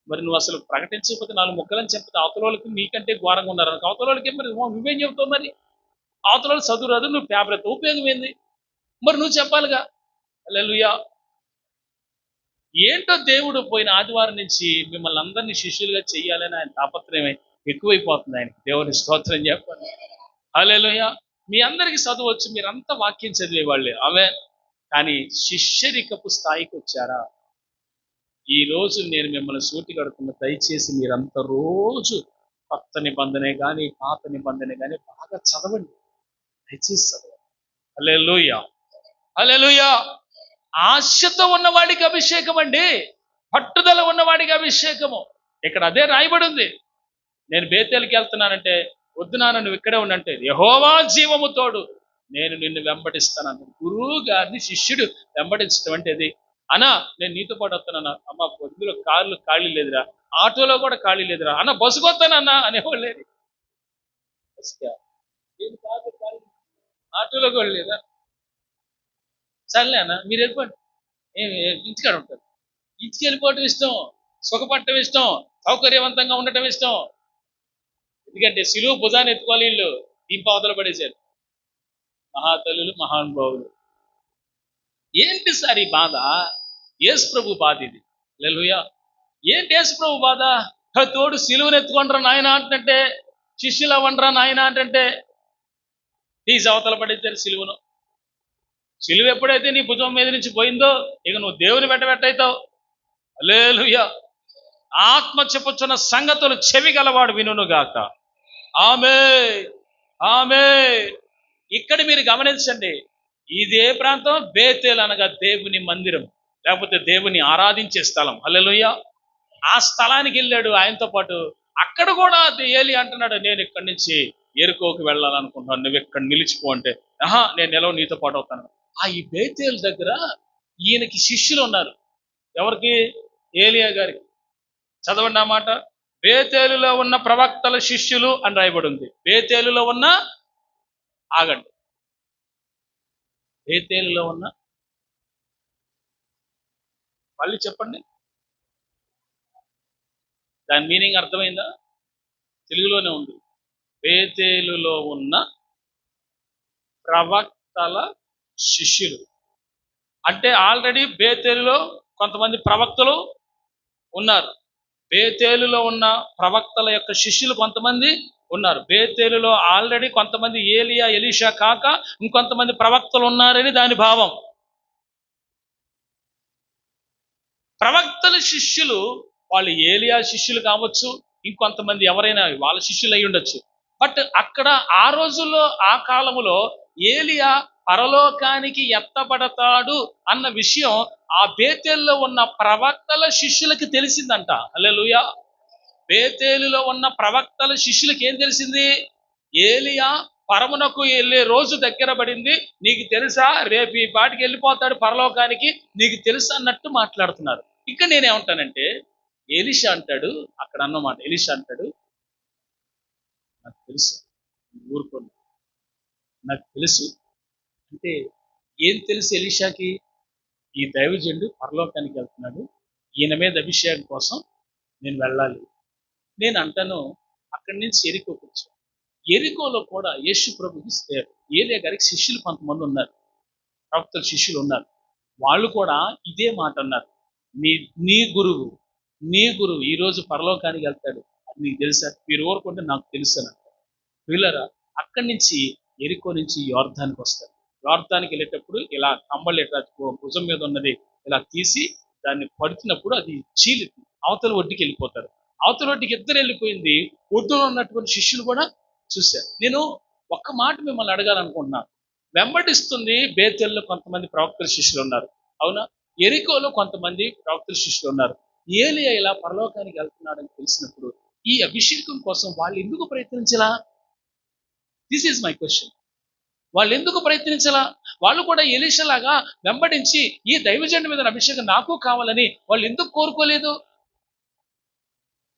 మరి నువ్వు అసలు ప్రకటించకపోతే 4 ముక్కలని చెప్తే అవతల వాళ్ళకి నీకంటే ఘోరంగా ఉన్నారు అనుకో, అవతల వాళ్ళకి మరి నువ్వేం చెబుతావు? మరి అవతల వాళ్ళు చదువు రాదు, నువ్వు పేపర్ ఎత్త ఉపయోగం ఏంది? మరి నువ్వు చెప్పాలిగా. హల్లెలూయా. ఏంటో దేవుడు పోయిన ఆదివారం నుంచి మిమ్మల్ని అందరినీ శిష్యులుగా చెయ్యాలని ఆయన తాపత్రయం ఎక్కువైపోతుంది ఆయనకి. దేవుని స్తోత్రం చెప్పండి. హల్లెలూయా. మీ అందరికీ చదువు వచ్చు, మీరంతా వాక్యం చదివేవాళ్ళే. కానీ శిష్యరికపు స్థాయికి వచ్చారా? ఈ రోజు నేను మిమ్మల్ని సూటిగా అడుగుతున్న, దయచేసి మీరంతా రోజు కొత్త నిబంధనే కానీ పాత నిబంధనే కానీ బాగా చదవండి. దయచేసి చదవండి. హల్లెలూయా. హల్లెలూయా. ఆశతో ఉన్నవాడికి అభిషేకం అండి, పట్టుదల ఉన్నవాడికి అభిషేకము. ఇక్కడ అదే రాయబడి ఉంది. నేను బేతేలుకి వెళ్తున్నానంటే, వద్దు నాన్న నువ్వు ఇక్కడే ఉండంటే, యెహోవా జీవము తోడు, నేను నిన్ను వెంబడిస్తాను. గురువు గారిని శిష్యుడు వెంబడించడం అంటే అది. అన్నా నేను నీతో పాటు వస్తానన్నా. అమ్మ పొద్దులో కార్లు ఖాళీ లేదురా, ఆటోలో కూడా ఖాళీ లేదురా. అన్న బస్సుకు వస్తానన్నా అనేవాళ్ళు లేదు. ఆటోలో కూడా లేదా? సర్లే అన్న మీరు వెళ్ళిపోండి, ఇంటికాడ ఉంటారు. ఇంటికి వెళ్ళిపోవటం ఇష్టం, సుఖపడటం ఇష్టం, సౌకర్యవంతంగా ఉండటం ఇష్టం. ఎందుకంటే సిలువ భుజాన్ని ఎత్తుకోవాలి వీళ్ళు, దీపావతలు పడేశారు మహాతల్లులు మహానుభావులు. ఏంటి సార్ ఈ బాధ? యేసు ప్రభు బాధ ఇది. హల్లెలూయా. ఏంటి యేసు ప్రభు బాధ? తోడు సిలువను ఎత్తుకుంటారా నాయన అంటే, శిష్యులు అవ్వండిరా నాయన అంటే తీసి అవతల పడేశారు సిలువను. సిలువ ఎప్పుడైతే నీ భుజం మీద నుంచి పోయిందో, ఇక నువ్వు దేవుని వెంటబెట్టవుతావు. హల్లెలూయా. ఆత్మ చెప్పుచున్న సంగతులు చెవి గలవాడు వినుగాక. ఆమేన్. ఇక్కడ మీరు గమనించండి, ఇదే ప్రాంతం బేతేల్ అనగా దేవుని మందిరం, లేకపోతే దేవుని ఆరాధించే స్థలం. హల్లెలూయా. ఆ స్థలానికి వెళ్ళాడు ఆయనతో పాటు. అక్కడ కూడా ఏలి అంటున్నాడు, నేను ఇక్కడి నుంచి ఎరుకోకు వెళ్ళాలనుకుంటున్నాను, నువ్వు ఇక్కడ నిలిచిపో అంటే, నేను నిలవ నీతో పాటు అవుతాను. ఈ బేతేల్ దగ్గర ఈయనకి శిష్యులు ఉన్నారు. ఎవరికి? ఏలియా గారికి. చదవండి ఆ మాట. బేతేలులో ఉన్న ప్రవక్తల శిష్యులు అని రాయబడి ఉంది. బేతేలులో ఉన్న, ఆగండి, బేతేలులో ఉన్న, మళ్ళీ చెప్పండి, దాని మీనింగ్ అర్థమైందా? తెలుగులోనే ఉంది. బేతేలులో ఉన్న ప్రవక్తల శిష్యులు అంటే ఆల్రెడీ బేతేలులో కొంతమంది ప్రవక్తలు ఉన్నారు. బేతేలులో ఉన్న ప్రవక్తల యొక్క శిష్యులు కొంతమంది ఉన్నారు. బేతేలులో ఆల్రెడీ కొంతమంది ఏలియా ఎలీషా కాక ఇంకొంతమంది ప్రవక్తలు ఉన్నారని దాని భావం. ప్రవక్తల శిష్యులు వాళ్ళు ఏలియా శిష్యులు కావచ్చు, ఇంకొంతమంది ఎవరైనా వాళ్ళ శిష్యులు అయి ఉండొచ్చు. బట్ అక్కడ ఆ రోజుల్లో ఆ కాలములో ఏలియా పరలోకానికి ఎత్తబడతాడు అన్న విషయం ఆ బేతేలులో ఉన్న ప్రవక్తల శిష్యులకి తెలిసిందంట. హల్లెలూయా. బేతేలులో ఉన్న ప్రవక్తల శిష్యులకి ఏం తెలిసింది? ఏలియా పరమునకు వెళ్ళే రోజు దగ్గర పడింది, నీకు తెలుసా, రేపు ఈ పాటికి వెళ్ళిపోతాడు పరలోకానికి, నీకు తెలుసా అన్నట్టు మాట్లాడుతున్నారు. ఇక నేనేమంటానంటే, ఎలీషా అంటాడు, అక్కడ అన్నమాట, ఎలీషా అంటాడు, నాకు తెలుసు, ఊరుకోండి, నాకు తెలుసు అంటే ఏం తెలుసు ఎలీషాకి? ఈ దైవజనుడు పరలోకానికి వెళ్తున్నాడు, ఈయన మీద అభిషేకం కోసం నేను వెళ్ళాలి. నేను అంటాను, అక్కడి నుంచి ఎరికోకు వచ్చాను. ఎరికోలో కూడా యేసు ప్రభుకి ఏలియా గారికి శిష్యులు కొంతమంది ఉన్నారు, ప్రవక్తల శిష్యులు ఉన్నారు. వాళ్ళు కూడా ఇదే మాట అన్నారు, నీ నీ గురువు ఈ రోజు పరలోకానికి వెళ్తాడు, అది నీకు తెలుసా? మీరు ఊరుకుంటే నాకు తెలుసు అని అంటారు. వీళ్ళరా అక్కడి నుంచి ఎరికో నుంచి యోర్దానికి వస్తారు. యోర్దానికి వెళ్ళేటప్పుడు ఇలా కమ్మలు ఇట్లా భుజం మీద ఉన్నది ఇలా తీసి దాన్ని పడుతున్నప్పుడు అది చీలి అవతల ఒడ్డుకి వెళ్ళిపోతారు. అవతల ఒడ్డుకి ఇద్దరు వెళ్ళిపోయింది, ఒడ్డులో ఉన్నటువంటి శిష్యులు కూడా చూశారు. నేను ఒక్క మాట మిమ్మల్ని అడగాలనుకుంటున్నాను. వెంబడిస్తుంది బేతేల్లో కొంతమంది ప్రవక్తల శిష్యులు ఉన్నారు, అవునా? ఎరికోలో కొంతమంది ప్రవక్తల శిష్యులు ఉన్నారు. ఏలియా ఇలా పరలోకానికి వెళ్తున్నాడని తెలిసినప్పుడు ఈ అభిషేకం కోసం వాళ్ళు ఎందుకు ప్రయత్నించలా? This is my question. వాళ్ళు ఎందుకు ప్రయత్నించలా? వాళ్ళు కూడా ఎలీషాలాగా వెంబడించి ఈ దైవజనుడి మీద అభిషేకం నాకు కావాలని వాళ్ళు ఎందుకు కోరుకోలేదు?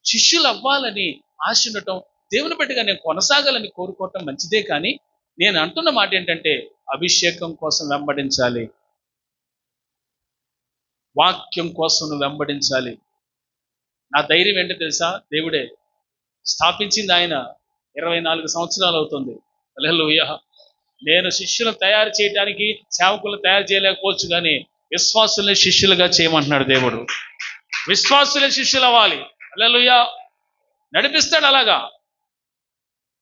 శిష్యులు అవ్వాలని ఆశ ఉండటం, దేవుని బిడ్డగా నేను కొనసాగాలని కోరుకోవటం మంచిదే. కానీ నేను అంటున్న మాట ఏంటంటే, అభిషేకం కోసం వెంబడించాలి, వాక్యం కోసం నువ్వు వెంబడించాలి. నా ధైర్యం ఏంటో తెలుసా? దేవుడే స్థాపించింది ఆయన. 24 సంవత్సరాలు అవుతుంది. హల్లెలూయా. నేను శిష్యులను తయారు చేయడానికి, సేవకులను తయారు చేయలేకపోవచ్చు, కానీ విశ్వాసుల్ని శిష్యులుగా చేయమంటున్నాడు దేవుడు. విశ్వాసులే శిష్యులు అవ్వాలి. హల్లెలూయా. నడిపిస్తాడు అలాగా.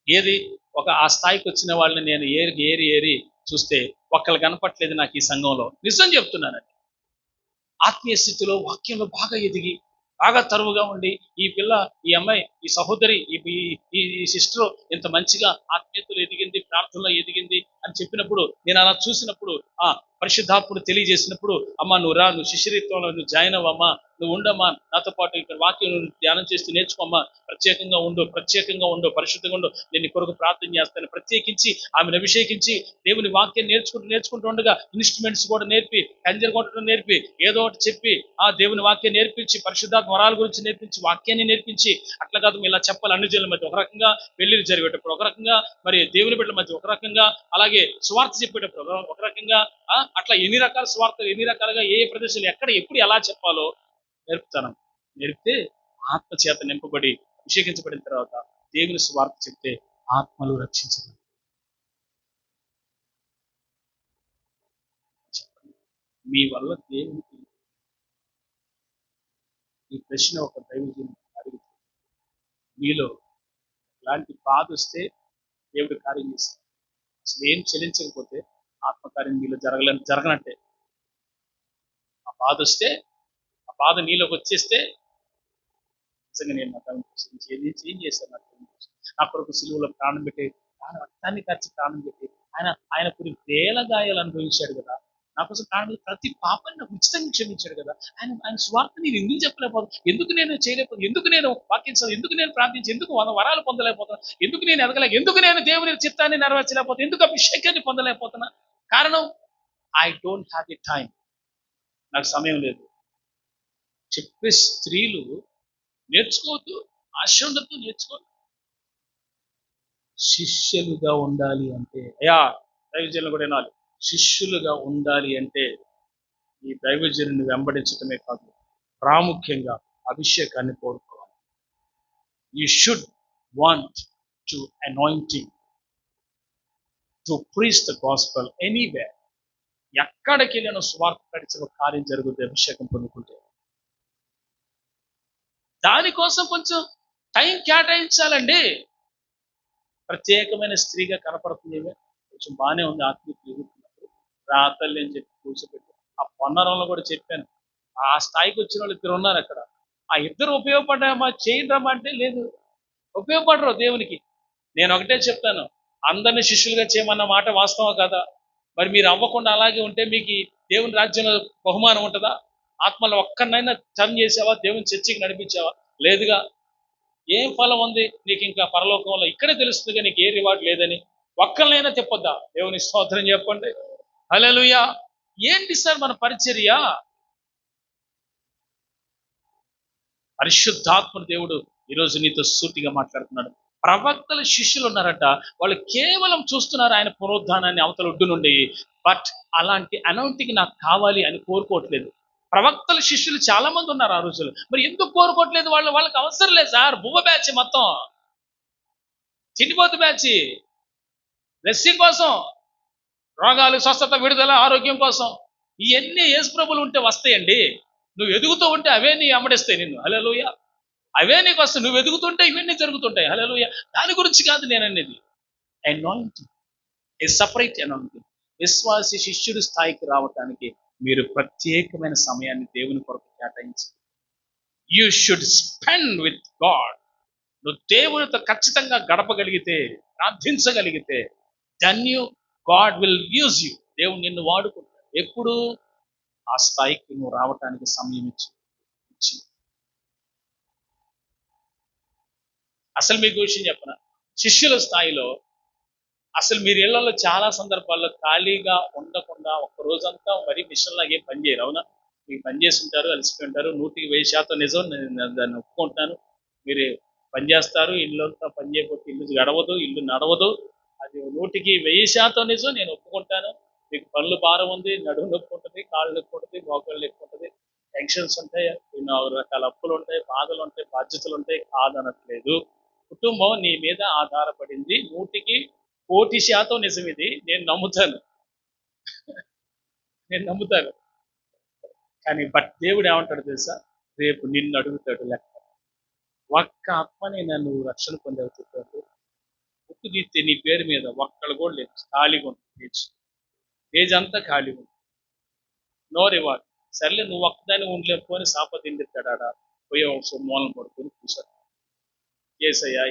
ఏది ఒక ఆ స్థాయికి వచ్చిన వాళ్ళని నేను ఏరి చూస్తే ఒక్కళ్ళు కనపట్లేదు నాకు ఈ సంఘంలో. నిజం చెప్తున్నానండి. ఆత్మీయ స్థితిలో వాక్యంలో బాగా ఎదిగి బాగా తరువుగా ఉండి ఈ పిల్ల, ఈ అమ్మాయి, ఈ సహోదరి, ఈ సిస్టర్ ఇంత మంచిగా ఆత్మీయతలో ఎదిగింది, ప్రార్థనలో ఎదిగింది అని చెప్పినప్పుడు, నేను అలా చూసినప్పుడు ఆ పరిశుద్ధాత్ముడు తెలియజేసినప్పుడు, అమ్మ నువ్వు రా, నువ్వు శిష్యరీత్వంలో నువ్వు జాయిన్ అవ్వమ్మా, నువ్వు ఉండమ్మా, నాతో పాటు ఇక్కడ వాక్యం ధ్యానం చేస్తూ నేర్చుకోమ్మా, ప్రత్యేకంగా ఉండు, పరిశుద్ధంగా ఉండు, నేను కొరకు ప్రార్థన చేస్తాను. ప్రత్యేకించి ఆమెను అభిషేకించి దేవుని వాక్యం నేర్చుకుంటూ ఉండగా ఇన్స్ట్రుమెంట్స్ కూడా నేర్పి, కంజర్ కొట్టడం నేర్పి, ఏదో ఒకటి చెప్పి ఆ దేవుని వాక్యం నేర్పించి, పరిశుద్ధాత్మ వరాల గురించి నేర్పించి, వాక్యాన్ని నేర్పించి, అట్లా కాదు ఇలా చెప్పాలి. అన్ని జనుల మధ్య ఒక రకంగా, పెళ్లిళ్ళు జరిగేటప్పుడు ఒక రకంగా, మరి దేవుని బిడ్డల మధ్య ఒక రకంగా, అలాగే సువార్త చెప్పేటప్పుడు ఒక రకంగా, అట్లా ఎన్ని రకాల స్వార్థలు, ఎన్ని రకాలుగా ఏ ప్రదేశాలు ఎక్కడ ఎప్పుడు ఎలా చెప్పాలో నేర్పుతాను. నేర్పితే ఆత్మ చేత నింపబడి అభిషేకించబడిన తర్వాత దేవుని స్వార్థ చెప్తే ఆత్మలు రక్షించబడి. మీ వల్ల దేవునికి ఈ ప్రశ్న ఒక దైవజనుడు అడిగితే, మీలో ఇలాంటి బాధ వస్తే దేవుడు కార్యం చేస్తాడు. అసలు ఏం చెల్లించకపోతే ఆత్మకార్యం మీలో జరగనట్టే. ఆ బాధ వస్తే, ఆ బాధ నీలోకి వచ్చేస్తే, నిజంగా నేను నా తను ఏం చేశాను, నా కొరకు సిలువలో ప్రాణం పెట్టి, ఆయన రక్తాన్ని ఖర్చు ప్రాణం పెట్టి, ఆయన కొన్ని వేల గాయాలు అనుభవించాడు కదా, నా కోసం ప్రాణం, ప్రతి పాపాన్ని నాకు ఉచితంగా క్షమించాడు కదా. ఆయన స్వార్థ నేను ఎందుకు చెప్పలేకపోతాను, ఎందుకు నేను చేయలేకపోతాను, ఎందుకు నేను వాక్యించాలి, ఎందుకు నేను ప్రార్థించి, ఎందుకు వరాలు పొందలేకపోతాను, ఎందుకు నేను ఎదగలేక, ఎందుకు నేను దేవుని చిత్తాన్ని నెరవేర్చలేకపోతాను, ఎందుకు అభిషేకాన్ని పొందలేకపోతున్నా? కారణం, I don't have a time. నాకు సమయం లేదు. చెప్పే స్త్రీలు నేర్చుకోవద్దు, ఆశ ఉండదు, నేర్చుకో. శిష్యులుగా ఉండాలి అంటే అయ్యా దైవజనులు కూడా వినాలి. శిష్యులుగా ఉండాలి అంటే ఈ దైవజనుని వెంబడించటమే కాదు, ప్రాముఖ్యంగా అభిషేకాన్ని కోరుకోవాలి. You should want to anointing to preach the gospel anywhere. ఎక్కడికి వెళ్ళిన సువార్త ప్రకటించిన కార్యం జరుగుతుంది అభిషేకం పొందుకుంటే. దానికోసం కొంచెం టైం కేటాయించాలండి. ప్రత్యేకమైన స్త్రీగా కనపడుతుంది, కొంచెం బాగానే ఉంది ఆత్మీయ ఎదుగుతున్నప్పుడు రాతల్లి అని చెప్పి కూర్చోబెట్టి ఆ పొన్నరంలో కూడా చెప్పాను. ఆ స్థాయికి వచ్చిన వాళ్ళు ఇద్దరు ఉన్నారు అక్కడ. ఆ ఇద్దరు ఉపయోగపడ్డామా చేయండిరమ్మా అంటే లేదు, ఉపయోగపడరు దేవునికి. నేను ఒకటే చెప్తాను, అందరిని శిష్యులుగా చేయమన్న మాట వాస్తవం కదా. మరి మీరు అవ్వకుండా అలాగే ఉంటే మీకు దేవుని రాజ్యంలో బహుమానం ఉంటుందా? ఆత్మలో ఒక్కరినైనా టర్న్ చేసావా? దేవుని చర్చికి నడిపించావా? లేదుగా. ఏం ఫలం ఉంది నీకు? ఇంకా పరలోకంలో ఇక్కడే తెలుస్తుందిగా నీకు ఏ రివార్డ్ లేదని. ఒక్కరినైనా చెప్పొద్దా? దేవుని స్తోత్రం చెప్పండి. హల్లెలూయా. ఏంటి సార్ మన పరిచర్య? పరిశుద్ధాత్మ దేవుడు ఈరోజు నీతో సూటిగా మాట్లాడుతున్నాడు. ప్రవక్తల శిష్యులు ఉన్నారట, వాళ్ళు కేవలం చూస్తున్నారు ఆయన పునరుద్ధానాన్ని అవతల ఒడ్డు నుండి. బట్ అలాంటి అనాయింటింగ్ నాకు కావాలి అని కోరుకోవట్లేదు. ప్రవక్తల శిష్యులు చాలా మంది ఉన్నారు ఆ రోజులు. మరి ఎందుకు కోరుకోవట్లేదు? వాళ్ళకి అవసరం లేదు సార్. బువ్వ బ్యాచ్ మొత్తం, చిన్నిపోతు బ్యాచ్, బ్లెస్సింగ్ కోసం, రోగాలు స్వస్థత విడుదల ఆరోగ్యం కోసం. ఇవన్నీ యేసు ప్రభువులు ఉంటే వస్తాయండి. నువ్వు ఎదుగుతూ ఉంటే అవే నీ అమ్మడిస్తాయి నిన్ను. హల్లెలూయా. అవే నీకు వస్తాయి. నువ్వు ఎదుగుతుంటే ఇవన్నీ జరుగుతుంటాయి. హల్లెలూయా. దాని గురించి కాదు నేను అనేది. అనాయింటింగ్, ఏ సపరేట్ అనాయింటింగ్. విశ్వాసి శిష్యుడి స్థాయికి రావటానికి మీరు ప్రత్యేకమైన సమయాన్ని దేవుని కొరకు కేటాయించాలి. You should spend with God. నువ్వు దేవునితో ఖచ్చితంగా గడపగలిగితే, ప్రార్థించగలిగితే, then God will use you. దేవుడు నిన్ను వాడుకుంటాడు. ఎప్పుడు? ఆ స్థాయికి నువ్వు రావటానికి సమయం ఇచ్చి. అసలు మీకు విషయం చెప్పనా, శిష్యుల స్థాయిలో అసలు మీరు ఇళ్లలో చాలా సందర్భాల్లో ఖాళీగా ఉండకుండా ఒక్క రోజంతా మరి మిషన్ లాగే పని చేయరు. అవునా? మీరు పని చేసి ఉంటారు, అలసిపోయి ఉంటారు. 100% నిజం, నేను దాన్ని ఒప్పుకుంటున్నాను. మీరు పని చేస్తారు, ఇల్లు అంతా పని చేయకపోతే ఇల్లు గడవదు, ఇల్లు నడవదు. అది 100% నిజం, నేను ఒప్పుకుంటాను. మీకు పనులు భారం ఉంది, నడుము నొప్పి ఉంటుంది, కాళ్ళు నొప్పి ఉంటుంది, మోకాళ్ళు నొప్పి ఉంటుంది, టెన్షన్స్ ఉంటాయి, 4 రకాల అప్పులు ఉంటాయి, బాధలు ఉంటాయి, బాధ్యతలు ఉంటాయి. కాదనట్లేదు. కుటుంబం నీ మీద ఆధారపడింది. 100% నిజం. ఇది నేను నమ్ముతాను. కానీ బట్ దేవుడు ఏమంటాడు తెలుసా? రేపు నిన్ను అడుగుతాడు లెక్క. ఒక్క ఆత్మని నన్ను రక్షణ పొందవుతాడు. ఉప్పు తీస్తే నీ పేరు మీద ఒక్కళ్ళు కూడా లేదు, ఖాళీగా ఉంటుంది. పేజ్ అంతా ఖాళీగా ఉంది. No reward. సర్లే నువ్వు ఒక్కదాన్ని ఉండలేకపోని సాప తిండిస్తాడా పోయే మూలం పడుకొని కూర్చోడు. ఏసయ్యా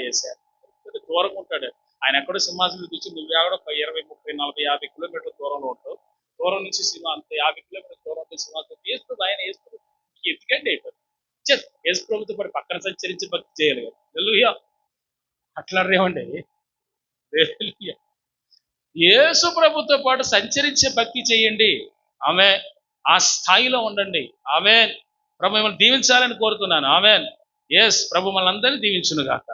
దూరంగా ఉంటాడు ఆయన. ఎక్కడో సింహాసనం కూర్చొని నువ్వు ఎవడో 20, 30, 40, 50 కిలోమీటర్ల దూరంలో ఉంటావు. దూరం నుంచి సినిమా అంత 50 కిలోమీటర్ల దూరం నుంచి సింహాసనం వేస్తుంది. ఆయన వేస్తుంది. ఎందుకంటే అయిపోతుంది. యేసు ప్రభుతో పాటు పక్కన సంచరించి భక్తి చేయాలి కదా. హల్లెలూయా. అట్లా రేవండి. యేసు ప్రభుతో పాటు సంచరించే భక్తి చేయండి. ఆమె ఆ స్థాయిలో ఉండండి. ఆమె ప్రభు మిమ్మల్ని దీవించాలని కోరుతున్నాను. ఆమె ఎస్, ప్రభు మనందరినీ దీవించును గాక,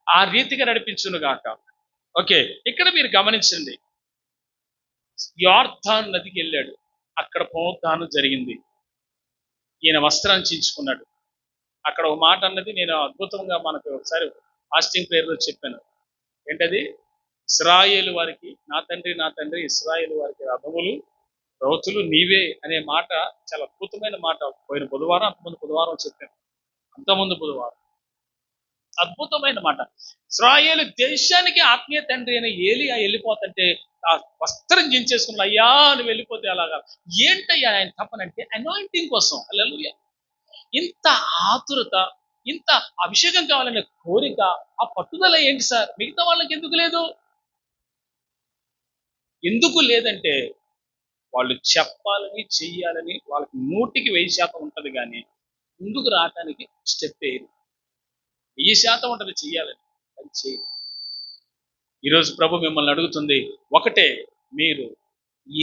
ఆ రీతిగా నడిపించును గాక. ఓకే, ఇక్కడ మీరు గమనించండి. యోర్దాను నదికి వెళ్ళాడు, అక్కడ పునరుద్ధానం జరిగింది. ఈయన వస్త్రాన్ని చించుకున్నాడు. అక్కడ ఒక మాట అన్నది నేను అద్భుతంగా మనకు ఒకసారి ఫాస్టింగ్ ప్రేయర్లో చెప్పాను. ఏంటది? ఇశ్రాయేలు వారికి నా తండ్రి ఇశ్రాయేలు వారికి రథములు రౌతులు నీవే అనే మాట చాలా అద్భుతమైన మాట. పోయిన బుధవారం, అంతకుముందు బుధవారం చెప్పాను. అంతకుముందు బుధవారం అద్భుతమైన మాట. ఇశ్రాయేలు దేశానికి ఆత్మీయ తండ్రి అయిన ఏలియా వెళ్ళిపోతుంటే ఆ వస్త్రం చించేసుకున్న, అయ్యా నువ్వు వెళ్ళిపోతే అలాగా. ఏంటయ్యా ఆయన తప్పనంటే అనాయింటింగ్ కోసం. హల్లెలూయా. ఇంత ఆతురత, ఇంత అభిషేకం కావాలనే కోరిక, ఆ పట్టుదల ఏంటి సార్? మిగతా వాళ్ళకి ఎందుకు లేదు? ఎందుకు లేదంటే వాళ్ళు చెప్పాలని, చెయ్యాలని వాళ్ళకి 100% ఉంటుంది, కానీ ముందుకు రావటానికి స్టెప్ వేయరు. 1000% ఉంటుంది చెయ్యాలని, అది చేయరు. ఈరోజు ప్రభు మిమ్మల్ని అడుగుతుంది ఒకటే, మీరు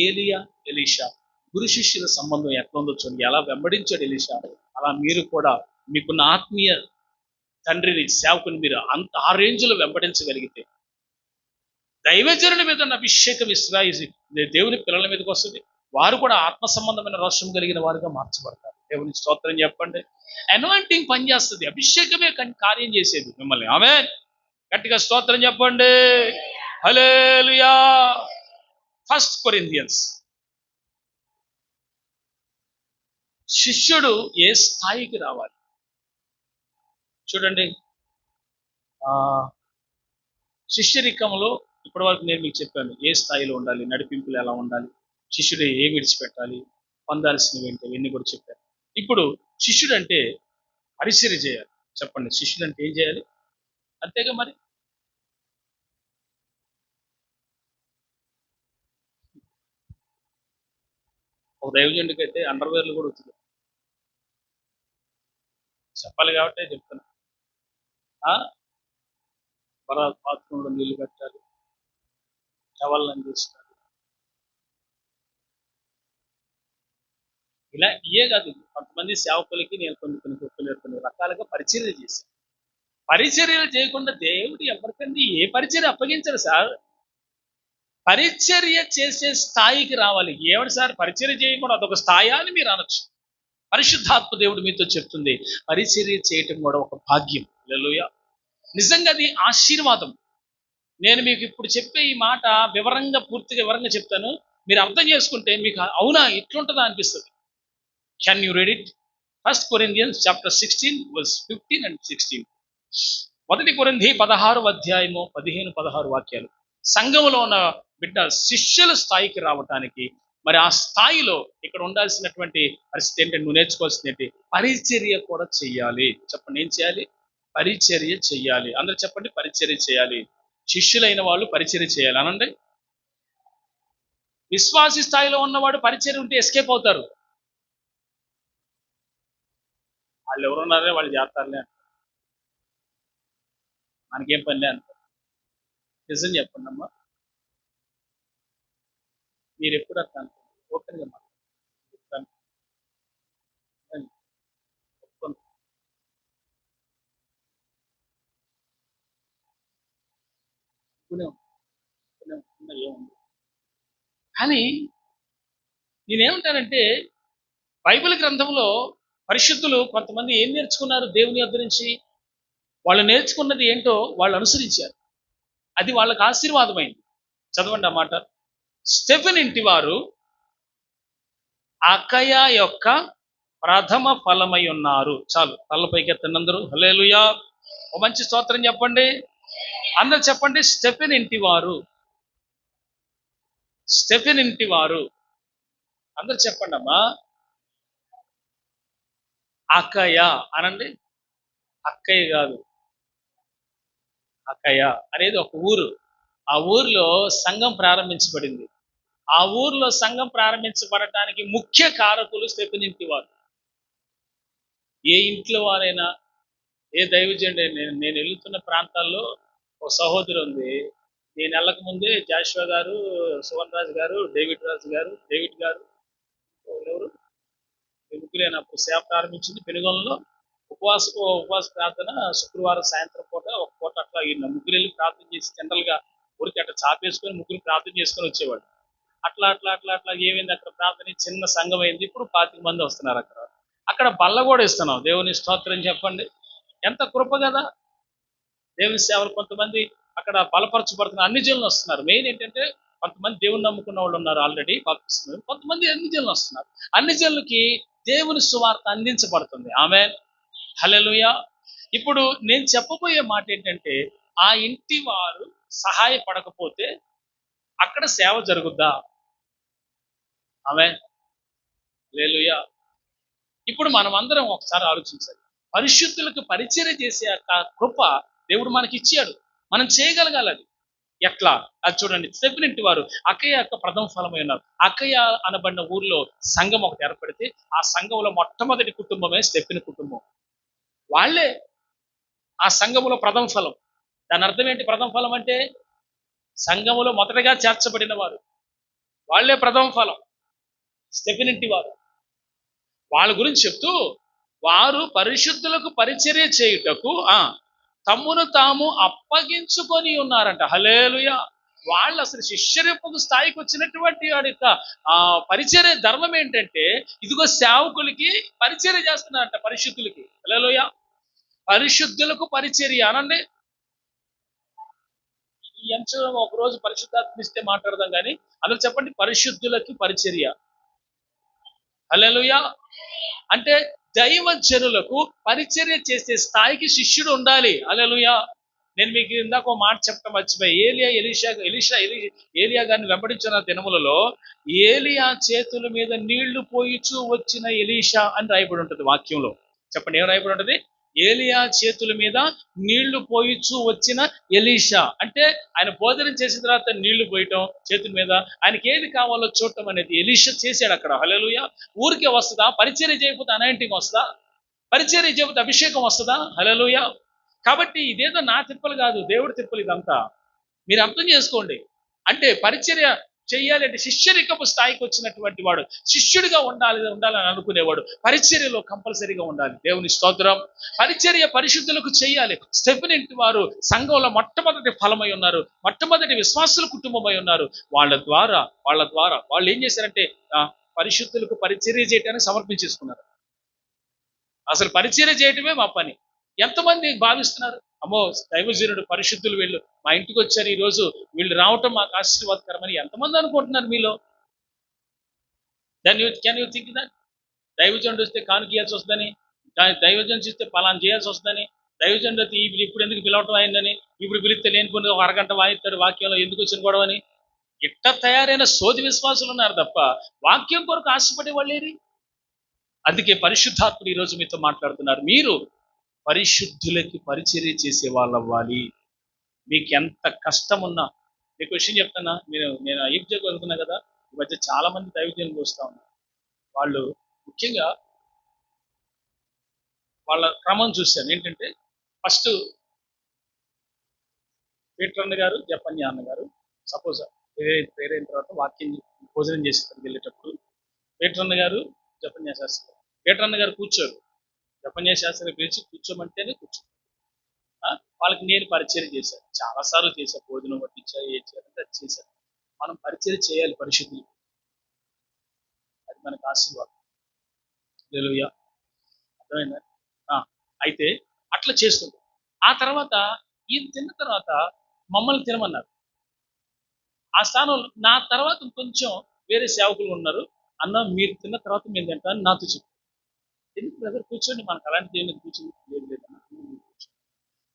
ఏలియా ఎలీషా గురు శిష్యుల సంబంధం ఎట్లా ఉందో చూడండి. ఎలా వెంబడించాడు ఎలీషా, అలా మీరు కూడా మీకున్న ఆత్మీయ తండ్రిని సేవకుని మీరు అంత ఆ రేంజ్లో వెంబడించగలిగితే దైవజనుల మీద ఉన్న అభిషేకం ఇస్రాయిల్ దేవుని పిల్లల మీదకి వస్తుంది. వారు కూడా ఆత్మ సంబంధమైన రోషం కలిగిన వారుగా మార్చబడతారు. దేవుని స్తోత్రం చెప్పండి. అనాయింటింగ్ పనిచేస్తుంది, అభిషేకమే కార్యం చేసేది మిమ్మల్ని. ఆమె గట్టిగా స్తోత్రం చెప్పండి. హల్లెలూయా. 1 కొరింథియన్స్. శిష్యుడు ఏ స్థాయికి రావాలి చూడండి. శిష్యరికంలో ఇప్పటి వరకు నేను మీకు చెప్పాను ఏ స్థాయిలో ఉండాలి, నడిపింపులు ఎలా ఉండాలి, శిష్యుడు ఏం విడిచిపెట్టాలి, పొందాల్సినవి ఏంటి, ఇవన్నీ కూడా చెప్పాను. ఇప్పుడు శిష్యుడు అంటే పరిచర్య చేయాలి. చెప్పండి, శిష్యుడు అంటే ఏం చేయాలి? అంతేగా మరి. ఒక దైవజనుడికి అయితే అండర్వేర్లు కూడా వచ్చింది చెప్పాలి కాబట్టి చెప్తున్నా. బాత్రూంలో నీళ్లు పెట్టాలి, టవల్ అందిస్తారు. ఇలా ఇయే కాదు, కొంతమంది సేవకులకి నేను కొన్ని రకాలుగా పరిచర్య చేశాను. పరిచర్యలు చేయకుండా దేవుడు ఎవరికండి ఏ పరిచర్య అప్పగించరు సార్. పరిచర్య చేసే స్థాయికి రావాలి. ఏమిటి సార్ పరిచర్య చేయకుండా అదొక స్థాయి అని మీరు అనొచ్చు. పరిశుద్ధాత్మ దేవుడు మీతో చెప్తుంది, పరిచర్య చేయటం కూడా ఒక భాగ్యం. హల్లెలూయా. నిజంగా అది ఆశీర్వాదం. నేను మీకు ఇప్పుడు చెప్పే ఈ మాట పూర్తిగా వివరంగా చెప్తాను. మీరు అర్థం చేసుకుంటే మీకు అవునా ఇట్లుంటుందా అనిపిస్తుంది. Can you read it? 1 Corinthians chapter 16 verse 15 and 16. 1 కొరింథీ 16 అధ్యాయము 15-16 వాక్యాలు. సంఘములో ఉన్న బిడ్డ శిష్యుల స్థాయికి రావటానికి మరి ఆ స్థాయిలో ఇక్కడ ఉండాల్సినటువంటి పరిస్థితి ఏంటంటే, నువ్వు నేర్చుకోవాల్సింది ఏంటి? పరిచర్య కూడా చెయ్యాలి. చెప్పండి, ఏం చేయాలి? పరిచర్య చెయ్యాలి. అందరూ చెప్పండి, పరిచర్య చేయాలి. శిష్యులైన వాళ్ళు పరిచర్య చేయాలి అనండి. విశ్వాసి స్థాయిలో ఉన్నవాడు పరిచర్య ఉంటే ఎస్కేప్ అవుతారు. వాళ్ళు ఎవరున్నారే వాళ్ళు చేస్తారులే, మనకేం పనిలే అంటారు. నిజం చెప్పండి అమ్మా, మీరు ఎప్పుడు అర్థం అనుకోండి, ఓపెన్గా మాట్లాడుతాను. కానీ నేనేమంటానంటే, బైబిల్ గ్రంథంలో పరిశుద్ధులు కొంతమంది ఏం నేర్చుకున్నారు దేవుని యొద్ద నుంచి? వాళ్ళు నేర్చుకున్నది ఏంటో వాళ్ళు అనుసరించారు. అది వాళ్ళకి ఆశీర్వాదమైంది. చదవండి ఆ మాట. స్టెఫెన్ ఇంటి వారు అకయ యొక్క ప్రథమ ఫలమై ఉన్నారు. చాలు, తలపైకి ఎత్తండి అందరూ. హల్లెలూయా. ఓ మంచి స్తోత్రం చెప్పండి. అందరూ చెప్పండి, స్టెఫెన్ ఇంటి వారు. స్టెఫెన్ ఇంటి వారు అందరూ చెప్పండి అమ్మా. అకయ అనండి. అక్కయ్య కాదు, అకయ అనేది ఒక ఊరు. ఆ ఊర్లో సంఘం ప్రారంభించబడింది. ఆ ఊర్లో సంఘం ప్రారంభించబడటానికి ముఖ్య కారకులు స్టెఫెన్ ఇంటి వారు. ఏ ఇంట్లో వారైనా, ఏ దైవజనుడు, నేను వెళ్తున్న ప్రాంతాల్లో ఒక సహోదరు ఉంది. నేను వెళ్ళక ముందే జాషువా గారు, సువన్ రాజు గారు, డేవిడ్ గారు ఎవరు ముగ్గురైనప్పుడు సేవ ప్రారంభించింది పెనుగొండలో. ఉపవాస ప్రార్థన శుక్రవారం సాయంత్రం పూట ఒక పూట అట్లా ముగ్గురు వెళ్ళి ప్రార్థన చేసి జనరల్గా ఊరికి అట్లా చాపేసుకొని ముగ్గురు ప్రార్థన చేసుకొని వచ్చేవాడు. అట్లా అట్లా అట్లా అట్లా ఏమైంది, అక్కడ ప్రార్థన చిన్న సంఘం అయింది. ఇప్పుడు 25 మంది వస్తున్నారు. అక్కడ బల్ల కూడా ఇస్తున్నాం. దేవుని స్తోత్రం చెప్పండి. ఎంత కృప కదా. దేవుని సేవలు కొంతమంది అక్కడ బలపరచబడుతున్నారు. అన్ని జనులు వస్తున్నారు. మెయిన్ ఏంటంటే, కొంతమంది దేవుని నమ్ముకున్న వాళ్ళు ఉన్నారు ఆల్రెడీ, కొంతమంది అన్ని జనులు వస్తున్నారు. అన్ని జనులకి దేవుని సువార్త అందించబడుతుంది. ఆమేన్, హల్లెలూయా. ఇప్పుడు నేను చెప్పబోయే మాట ఏంటంటే, ఆ ఇంటి వారు సహాయపడకపోతే అక్కడ సేవ జరుగుద్దా? ఆమేన్, హల్లెలూయా. ఇప్పుడు మనం అందరం ఒకసారి ఆలోచించాలి. పరిశుద్ధులకు పరిచర్య చేసే కృప దేవుడు మనకి ఇచ్చాడు. మనం చేయగలగాలి. అది ఎట్లా? అది చూడండి. స్టెఫెన్ ఇంటి వారు అకయ యొక్క ప్రథమ ఫలమై ఉన్నారు. అకయ అనబడిన ఊర్లో సంఘం ఒకటి ఏర్పడితే, ఆ సంఘంలో మొట్టమొదటి కుటుంబమే స్టెఫెన్ కుటుంబం. వాళ్ళే ఆ సంఘములో ప్రథమ ఫలం. దాని అర్థం ఏంటి? ప్రథమ ఫలం అంటే సంఘములో మొదటగా చేర్చబడిన వారు. వాళ్ళే ప్రథమ ఫలం, స్టెఫెన్ ఇంటి వారు. వాళ్ళ గురించి చెప్తూ వారు పరిశుద్ధులకు పరిచర్య చేయుటకు తమ్మును తాము అప్పగించుకొని ఉన్నారంట. హల్లెలూయా. వాళ్ళు అసలు శిష్యరిప్పకు స్థాయికి వచ్చినటువంటి వాడి యొక్క పరిచర్య ధర్మం ఏంటంటే, ఇదిగో సేవకులకి పరిచర్య చేస్తున్నారంట, పరిశుద్ధులకి. హల్లెలూయా. పరిశుద్ధులకు పరిచర్య అనండి. ఈ అంశం ఒక రోజు పరిశుద్ధాత్మ ఇస్తే మాట్లాడదాం కానీ, అందులో చెప్పండి, పరిశుద్ధులకి పరిచర్య. హల్లెలూయా. అంటే దైవజనులకు పరిచర్య చేసే స్థాయికి శిష్యుడు ఉండాలి. హల్లెలూయా. నేను మీకు ఇందాక ఒక మాట చెప్పడం మర్చిపోయి, ఏలియా గారిని వెంబడించిన దినములలో ఏలియా చేతుల మీద నీళ్లు పోయిచూ వచ్చిన ఎలీషా అని రాయబడి ఉంటుంది వాక్యంలో. చెప్పండి, ఏం రాయబడి ఉంటుంది? ఏలియా చేతుల మీద నీళ్లు పోయిచూ వచ్చిన ఎలీషా. అంటే ఆయన భోజనం చేసిన తర్వాత నీళ్లు పోయటం చేతుల మీద, ఆయనకి ఏది కావాలో చూడటం అనేది ఎలీషా చేశాడు అక్కడ. హల్లెలూయా. ఊరికే వస్తుందా? పరిచర్య చేయకపోతే అనాయింటింగ్ వస్తుందా? పరిచర్య చేయకపోతే అభిషేకం వస్తుందా? హల్లెలూయా. కాబట్టి ఇదేదో నా తిప్పలు కాదు, దేవుడి తిప్పలు ఇదంతా. మీరు అర్థం చేసుకోండి. అంటే పరిచర్య చెయ్యాలంటే శిష్యరికపు స్థాయికి వచ్చినటువంటి వాడు శిష్యుడిగా ఉండాలని అనుకునేవాడు పరిచర్యలో కంపల్సరీగా ఉండాలి. దేవుని స్తోత్రం. పరిచర్య పరిశుద్ధులకు చేయాలి. స్టెఫెనెంట్ వారు సంఘంలో మొట్టమొదటి ఫలమై ఉన్నారు, మొట్టమొదటి విశ్వాసుల కుటుంబమై ఉన్నారు. వాళ్ళ ద్వారా వాళ్ళు ఏం చేశారంటే పరిశుద్ధులకు పరిచర్య చేయటానికి సమర్పించేసుకున్నారు. అసలు పరిచర్య చేయటమే మా పని. ఎంతమంది భావిస్తున్నారు, అమ్మో దైవజనుడు పరిశుద్ధులు వీళ్ళు మా ఇంటికి వచ్చారు, ఈ రోజు వీళ్ళు రావటం మాకు ఆశీర్వాదకరమని ఎంతమంది అనుకుంటున్నారు మీలో? Can you think that? దైవజనుడు వస్తే కానుకీయాల్సి వస్తుందని, దైవజనుడు చూస్తే పలానా చేయాల్సి వస్తుందని, దైవజనుడు వస్తే ఇప్పుడు ఎందుకు పిలవటం అయిందని, ఇప్పుడు పిలిస్తే లేనిపోయి ఒక అరగంట వాయిస్తాడు వాక్యంలో, ఎందుకు వచ్చిన గొడవని. ఇట్ట తయారైన సోది విశ్వాసులు ఉన్నారు తప్ప వాక్యం కొరకు ఆశపడే వాళ్ళేరి. అందుకే పరిశుద్ధాత్ముడు ఈరోజు మీతో మాట్లాడుతున్నారు. మీరు పరిశుద్ధులకి పరిచర్య చేసే వాళ్ళు అవ్వాలి. మీకు ఎంత కష్టం ఉన్నా. మీకు విషయం చెప్తున్నా, నేను అయ్యబ్జకు వెళ్తున్నా కదా, ఈ మధ్య చాలా మంది దైవజనులు వస్తూ ఉన్నారు. వాళ్ళు ముఖ్యంగా వాళ్ళ క్రమం చూశాను. ఏంటంటే ఫస్ట్ పీటర్ అన్న గారు, జపన్య అన్న గారు సపోజ్ ప్రేరైన తర్వాత వాక్యం భోజనం చేసి వెళ్ళేటప్పుడు పీటర్ అన్న గారు, జపన్య శాస్త్రి పీటర్ అన్న గారు కూర్చోరు. జపన్య శాస్త్రి పిలిచి కూర్చోమంటేనే కూర్చోరు. వాళ్ళకి నేను పరిచయం చేశాను, చాలాసార్లు చేశాను. భోజనం పట్టించా, ఏం చేయాలంటే అది చేశాను. మనం పరిచయం చేయాలి పరిశుద్ధులు. అది మనకు ఆశీర్వాదం. హల్లెలూయా. అర్థమైందా? అయితే అట్లా చేస్తుంది. ఆ తర్వాత ఈయన తిన్న తర్వాత మమ్మల్ని తినమన్నారు. ఆ స్థానంలో నా తర్వాత కొంచెం వేరే సేవకులు ఉన్నారు. అన్న మీరు తిన్న తర్వాత మేము తింటామని నాతో చెప్పారు. ఎందుకు బ్రదర్ కూర్చోండి, మనకు అలాంటి దేవుని కూర్చొని లేదు లేదన్నా.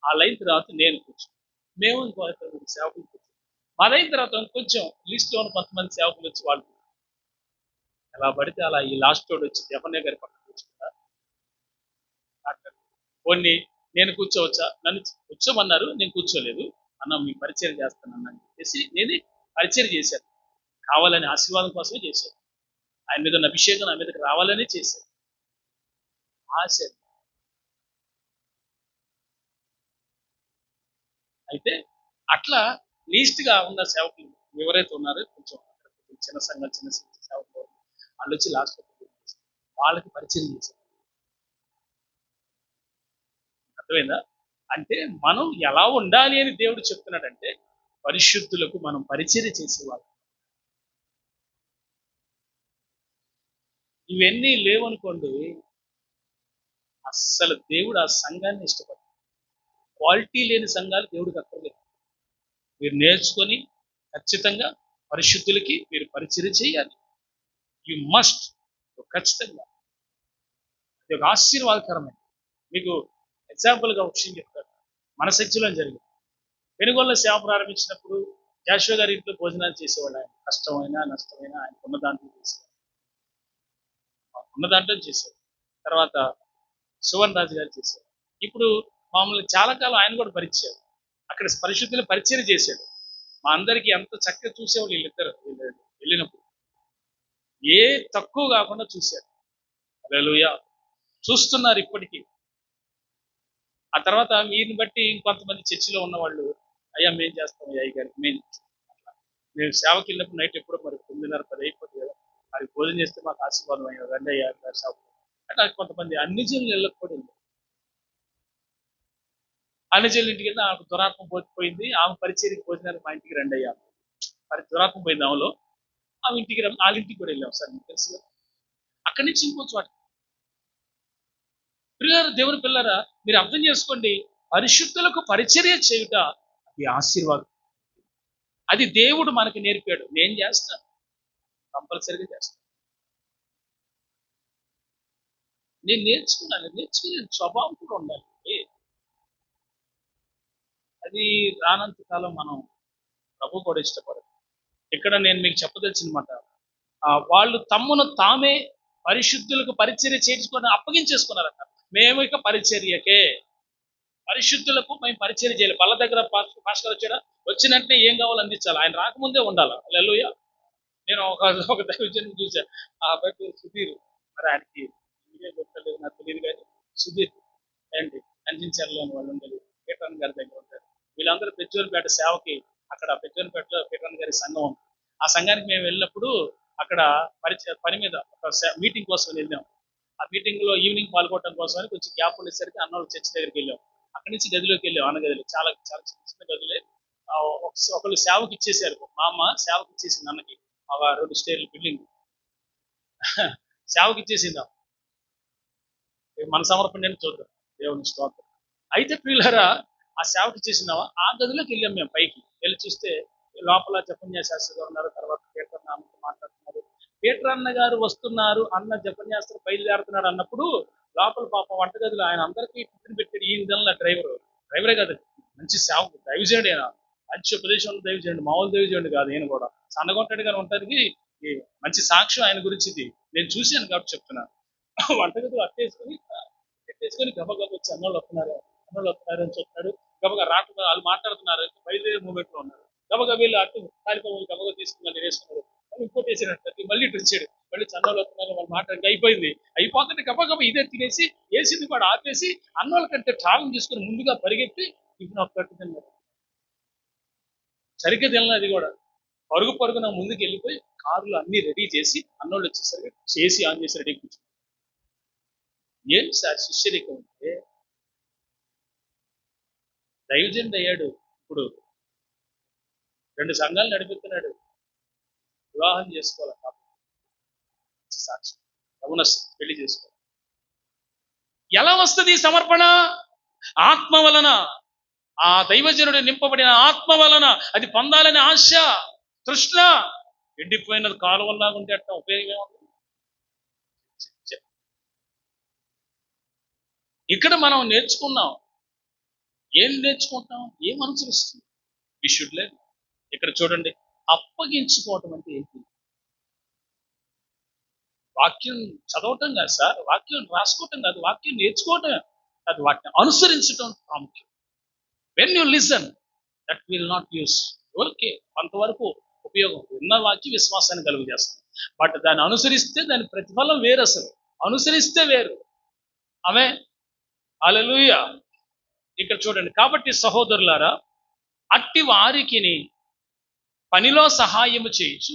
ఆ లైన్ తర్వాత నేను కూర్చొని, మేము ఇంకో సేవకులు కూర్చొని, మాదైన తర్వాత కొంచెం లిస్ట్లో ఉన్న కొంతమంది సేవకులు వచ్చి వాళ్ళు ఎలా పడితే అలా ఈ లాస్ట్ తోడు వచ్చి జపన్య గారి పక్కన కూర్చుంటారు. కొన్ని నేను కూర్చోవచ్చా, నన్ను కూర్చోమన్నారు, నేను కూర్చోలేదు. అన్న మీ పరిచయం చేస్తానన్న అని చెప్పేసి నేను పరిచయం చేశాను. కావాలని ఆశీర్వాదం కోసమే చేశాను. ఆయన మీద ఉన్న అభిషేకం నా మీదకి రావాలని చేశాను. ఆశ. అయితే అట్లా లీస్ట్గా ఉన్న సేవకులు ఎవరైతే ఉన్నారో కొంచెం చిన్న సంఘం చిన్న సేవకులు వాళ్ళు వచ్చి లాస్ట్ వాళ్ళకి పరిచయం చేశారు. అర్థమైందా? అంటే మనం ఎలా ఉండాలి అని దేవుడు చెప్తున్నాడంటే పరిశుద్ధులకు మనం పరిచర్య చేసేవాళ్ళు. ఇవన్నీ లేవనుకోండి, అస్సలు దేవుడు ఆ సంఘాన్ని ఇష్టపడతాడు. క్వాలిటీ లేని సంఘాలు దేవుడికి అక్కర్లేదు. మీరు నేర్చుకొని ఖచ్చితంగా పరిశుద్ధులకి మీరు పరిచర్య చేయాలి. You must. ఖచ్చితంగా అది ఒక ఆశీర్వాదకరమైన. మీకు ఎగ్జాంపుల్గా ఒక విషయం చెప్తాను. మన చర్చిలో జరిగింది. పెనుగొల్ల సేవ ప్రారంభించినప్పుడు జాషువా గారి ఇంట్లో భోజనాలు చేసేవాళ్ళు. ఆయన కష్టమైనా నష్టమైనా ఆయన ఉన్న దాంట్లో చేసేవాడు. ఉన్న దాంట్లో చేశారు. తర్వాత సువన్ రాజు గారు చేశారు. ఇప్పుడు మామూలు చాలా కాలం ఆయన కూడా పరిచయం, అక్కడ పరిశుద్ధులు పరిచయం చేశాడు. మా అందరికీ ఎంత చక్కగా చూసేవాళ్ళు వీళ్ళిద్దరు వెళ్ళినప్పుడు. ఏ తక్కువ కాకుండా చూశారు. హల్లెలూయా. చూస్తున్నారు ఇప్పటికీ. ఆ తర్వాత వీరిని బట్టి ఇంకొంతమంది చర్చిలో ఉన్న వాళ్ళు, అయ్యా మేము చేస్తాం అయ్య గారికి, మేము సేవకి వెళ్ళినప్పుడు నైట్ ఎప్పుడో మరి 9:30, 10 అయిపోతుంది కదా, అది భోజనం చేస్తే మాకు ఆశీర్వాదం అయ్యా రండి అయ్యా సేవ అంటే కొంతమంది అన్ని జనులు ఇళ్ళకి కూడా వెళ్ళారు. అన్ని జనుల ఇంటికి వెళ్తే ఆమెకు దురాత్మ పోయింది, ఆమె పరిచర్యకి భోజనాలు మా ఇంటికి రండి అయ్యా. మరి దురాత్మ పోయింది ఆమెలో, ఆమె ఇంటికి వాళ్ళ ఇంటికి కూడా వెళ్ళాం సార్, మీకు తెలుసు కదా. అక్కడి నుంచి ఇంకో చోట. పిల్లలు, దేవుని పిల్లరా, మీరు అర్థం చేసుకోండి, పరిశుద్ధులకు పరిచర్య చేయుట అది ఆశీర్వాదం. అది దేవుడు మనకి నేర్పాడు. నేను చేస్తాను, కంపల్సరీగా చేస్తాను. నేను నేర్చుకునే స్వభావం కూడా ఉండాలి. అది రానంత కాలం మనం ప్రభు కూడా ఇష్టపడదు. ఇక్కడ నేను మీకు చెప్పదలిచినమాట, వాళ్ళు తమ్మును తామే పరిశుద్ధులకు పరిచర్య చేయించుకొని అప్పగించేసుకున్నారట. మేము ఇక పరిచర్యకే, పరిశుద్ధులకు మేము పరిచర్య చేయాలి. బల్ల దగ్గర పాస్టర్ వచ్చాడా, వచ్చినట్టే ఏం కావాలో అందించాలి, ఆయన రాకముందే ఉండాలి. హల్లెలూయా. నేను ఒక దైవజనం చూసా, ఆ అబ్బాయి సుధీర్, మరి ఆయనకి చెప్పలేదు నాకు తెలియదు, కానీ సుధీర్ ఏంటి అందించారులో అని వాళ్ళు ఉండేది, పీటరన్ గారి దగ్గర ఉంటారు. వీళ్ళందరూ పెద్దోనిపేట సేవకి, అక్కడ పెద్దోనిపేటలో పీటరన్ గారి సంఘం ఉంది. ఆ సంఘానికి మేము వెళ్ళినప్పుడు అక్కడ పని మీద ఒక మీటింగ్ కోసం వెళ్ళాం. ఆ మీటింగ్ లో ఈవినింగ్ పాల్గొనడం కోసం కొంచెం గ్యాప్ ఉండేసరికి అన్నోళ్ళు చర్చి దగ్గరికి వెళ్ళాం. అక్కడి నుంచి గదిలోకి వెళ్ళాం, అన్న గదిలో చాలా చాలా చిన్న చిన్న గదులే. ఒకళ్ళు సేవకి ఇచ్చేసారు, మా అమ్మ సేవకి ఇచ్చేసింది అన్నకి, ఒక 2 స్టేర్ల బిల్డింగ్ సేవకి ఇచ్చేసిందా. మన సమర్పణ చూద్దాం, దేవుని స్తోత్రం. అయితే ప్రియులారా, ఆ సేవకి చేసినావా, ఆ గదిలోకి వెళ్ళాం మేము. పైకి వెళ్ళి చూస్తే లోపల జపన్య శాస్త్రి గారు ఉన్నారు, తర్వాత పీటర్ అన్న మాట్లాడుతున్నారు. పీటర్ అన్న గారు వస్తున్నారు, అన్న జపన్యాస్త్రి బయలుదేరుతున్నాడు అన్నప్పుడు లోపల పాపం వంటగదిలో ఆయన అందరికీ టిఫిన్ పెట్టాడు. ఈ విధంగా డ్రైవరే కాదు, మంచి సేవకు దైవజనుడు ఆయన, మంచి ఉపదేశంలో దైవజనుడు, మామూలు దైవజనుడు కాదు. ఆయన కూడా సన్నగొంటాడు కానీ ఉంటానికి మంచి సాక్ష్యం ఆయన గురించి ఇది నేను చూశాను కాబట్టి చెప్తున్నాను. వంటగదిలో ఎట్టేసుకొని గబగబ వచ్చి అన్నోళ్ళు వస్తున్నారు అని చెప్తాడు. గబగా రాకుండా వాళ్ళు మాట్లాడుతున్నారు, బయలుదేరే మూమెంట్ లో ఉన్నారు. గబగా వీళ్ళు అటు కాలిపోయి గబగా తీసుకుని వేసుకున్నారు, ఇంకోటి వేసినట్టు మళ్ళీ ఇటు వచ్చాడు. మళ్ళీ చన్నోళ్ళు వస్తున్నారు, వాళ్ళు మాట్లాడి అయిపోతుంటే గబగబ ఇదే తినేసి వేసింది కూడా ఆపేసి అన్నోళ్ళ కంటే ట్రావెల్ తీసుకుని ముందుగా పరిగెత్తి ఇప్పుడు ఒక్కటి తిన్నారు. సరిగ్గా తినలేదు అది కూడా. పరుగున ముందుకు వెళ్ళిపోయి కార్లు అన్ని రెడీ చేసి అన్నోళ్ళు వచ్చేసరికి చేసి ఆన్ చేసి రెడీ కూర్చున్నారు. ఏం సార్ శిష్యరికం అంటే, దైవజనుడు అయ్యాడు, ఇప్పుడు 2 సంఘాలు నడిపిస్తున్నాడు, వివాహం చేసుకోవాలి కాబట్టి సాక్షి పెళ్లి చేసుకోవాలి. ఎలా వస్తుంది సమర్పణ? ఆత్మ వలన, ఆ దైవజనుడు నింపబడిన ఆత్మ వలన. అది పొందాలని ఆశ, తృష్ణ. ఎండిపోయినది కాలువల్లాగా ఉంటే అట్ట ఉపయోగం ఏముంది? ఇక్కడ మనం నేర్చుకున్నాం. ఏం నేర్చుకుంటాం? ఏం అనుసరిస్తుంది? విషుడ్లే. ఇక్కడ చూడండి, అప్పగించుకోవటం అంటే ఏంటి? వాక్యం చదవటం కాదు సార్, వాక్యం రాసుకోవటం కాదు, వాక్యం నేర్చుకోవటం అది, వాటిని అనుసరించడం ప్రాముఖ్యం. When you listen, that will not use. Okay, కొంతవరకు ఉపయోగం, ఉన్న వాక్యం విశ్వాసాన్ని కలుగు చేస్తుంది. బట్ దాన్ని అనుసరిస్తే దాని ప్రతిఫలం వేరు, అసలు అనుసరిస్తే వేరు. ఆమె హల్లెలూయా. ఇక్కడ చూడండి, కాబట్టి సహోదరులారా, అట్టి వారికి పనిలో సహాయము చేయొచ్చు,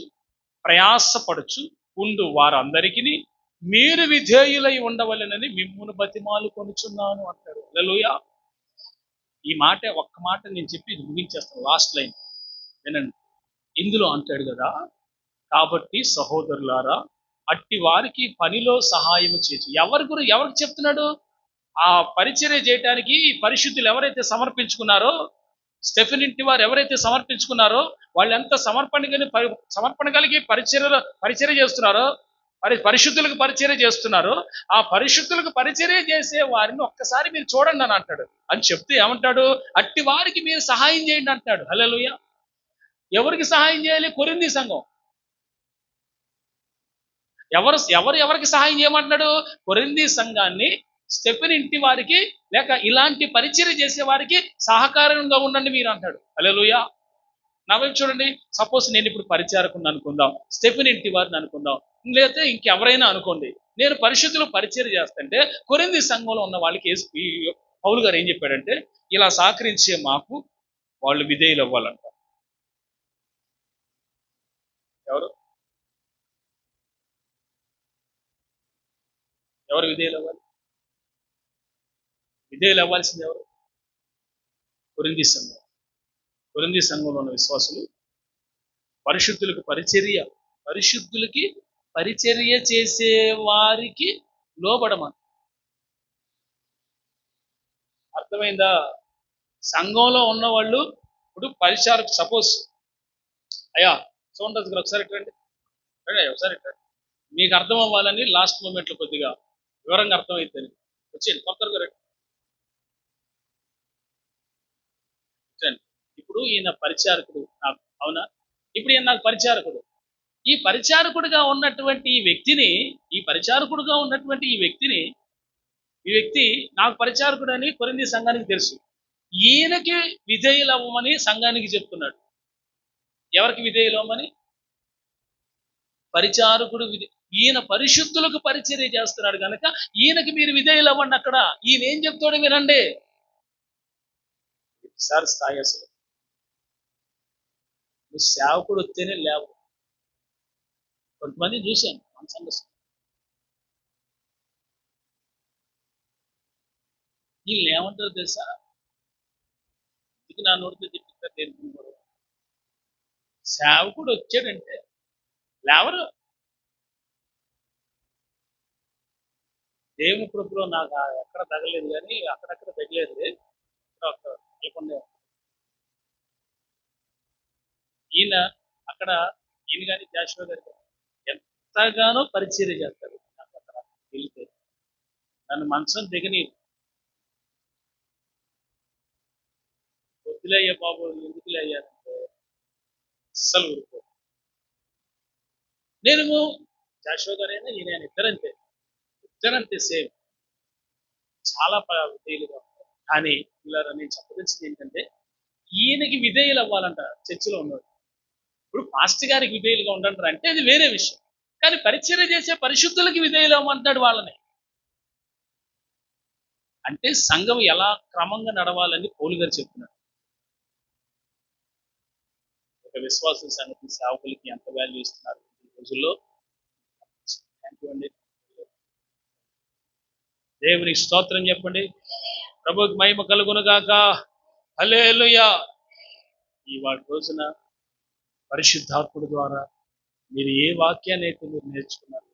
ప్రయాసపడుచు ఉండు వారందరికీ మీరు విధేయులై ఉండవలెనని మిమ్మును బతిమాలు కొనుచున్నాను అంటాడు. హల్లెలూయా. ఈ మాట, ఒక్క మాట నేను చెప్పి ఇది ముగించేస్తాను, లాస్ట్ లైన్ వినండి. ఇందులో అంటాడు కదా, కాబట్టి సహోదరులారా, అట్టి వారికి పనిలో సహాయము చేయొచ్చు. ఎవరికి చెప్తున్నాడు? ఆ పరిచర్య చేయటానికి పరిశుద్ధులు ఎవరైతే సమర్పించుకున్నారో, స్టెఫెన్ ఇంటి వారు ఎవరైతే సమర్పించుకున్నారో, వాళ్ళు ఎంత సమర్పణ కలిగి పరిచర్య చేస్తున్నారో, పరిశుద్ధులకు పరిచర్య చేస్తున్నారో, ఆ పరిశుద్ధులకు పరిచర్య చేసే వారిని ఒక్కసారి మీరు చూడండి అని అంటాడు. అని చెప్తే ఏమంటాడు? అట్టి వారికి మీరు సహాయం చేయండి అంటాడు. హల్లెలూయా. ఎవరికి సహాయం చేయాలి? కొరింథీ సంఘం. ఎవరికి సహాయం చేయమంటున్నాడు? కొరింథీ సంఘాన్ని, స్టెఫెన్ ఇంటి వారికి, లేక ఇలాంటి పరిచర్య చేసే వారికి సహకారంగా ఉండండి మీరు అంటాడు. హల్లెలూయా. నా వైపు చూడండి, సపోజ్ నేను ఇప్పుడు పరిచారకుని అనుకుందాం, స్టెఫెన్ ఇంటి వారిని అనుకుందాం, లేకపోతే ఇంకెవరైనా అనుకోండి. నేను పరిశుద్ధులు పరిచర్య చేస్తుంటే కొరింథీ సంఘంలో ఉన్న వాళ్ళకి పౌలు గారు ఏం చెప్పాడంటే, ఇలా సహకరించే మాకు వాళ్ళు విధేయులు అవ్వాలంట. ఎవరు? ఎవరు విధేయులు అవ్వాలి? విధేయులు అవ్వాల్సింది ఎవరు? కొరింథీ సంఘం. కొరింథీ సంఘంలో ఉన్న విశ్వాసులు పరిశుద్ధులకి పరిచర్య చేసే వారికి లోబడమని. అర్థమైందా? సంఘంలో ఉన్నవాళ్ళు ఇప్పుడు పరిచారకు సపోజ్ అయ్యా సౌండ్ దగ్గర ఒకసారి రండి ఒకసారి మీకు అర్థం అవ్వాలని లాస్ట్ మూమెంట్ లో కొద్దిగా వివరంగా అర్థమైందని వచ్చేయండి కొత్తగా రండి. ఇప్పుడు ఈయన పరిచారకుడు నాకు, అవునా? ఇప్పుడు ఈయన నాకు పరిచారకుడు. ఈ పరిచారకుడిగా ఉన్నటువంటి ఈ వ్యక్తి నాకు పరిచారకుడు అని కొరింథీ సంఘానికి తెలుసు. ఈయనకి విధేయులవ్వమని సంఘానికి చెప్తున్నాడు. ఎవరికి విధేయులవ్వమని? పరిచారకుడు ఈయన పరిశుద్ధులకు పరిచర్య చేస్తున్నాడు కనుక ఈయనకి మీరు విధేయులవ్వండి. అక్కడ ఈయన ఏం చెప్తాడు వినండి. సార్ స్థాయి అసలు నువ్వు సేవకుడు వస్తేనే లేవు. కొంతమంది చూశాను మన సంఘ వీళ్ళు ఏమంటారు తెలుసా? ఇది నా నోటితో చెప్పిస్తారు. సేవకుడు వచ్చాడంటే లేవరు. దేవుని కృపలో నాకు ఎక్కడ తగలేదు, కానీ అక్కడక్కడ తగలేదు. ఈయన అక్కడ ఈయన కానీ జాషువా గారు ఎంతగానో పరిచర్య చేస్తారు. అక్కడ వెళ్తే నన్ను మనసం దిగని వద్దులే అయ్యా బాబు, ఎందుకులే అయ్యారంటే అస్సలు ఊరుకో. నేను జాషువా గారైనా ఈయన ఇద్దరంతే సేమ్, చాలా విధేయులుగా ఉంటారు. కానీ ఇలా నేను చెప్పదలిసింది ఏంటంటే ఈయనకి విధేయులు అవ్వాలంట చర్చిలో ఉన్నాడు. ఇప్పుడు పాస్టర్ గారికి విధేయులుగా ఉండంటారు అంటే అది వేరే విషయం. కానీ పరిచర్య చేసే పరిశుద్ధులకి విధేయులు అవ్వమంటాడు వాళ్ళని. అంటే సంఘం ఎలా క్రమంగా నడవాలని పౌలు గారు చెప్తున్నాడు. ఒక విశ్వాస సంగతి సేవకులకి ఎంత వాల్యూ ఇస్తున్నారు ఈ రోజుల్లో. దేవునికి స్తోత్రం చెప్పండి. ప్రభువుకి మహిమ కలుగును గాక. హల్లెలూయా. ఈ వాటి రోజున పరిశుద్ధాత్ముడి ద్వారా మీరు ఏ వాక్యాన్ని అయితే మీరు నేర్చుకున్నారు,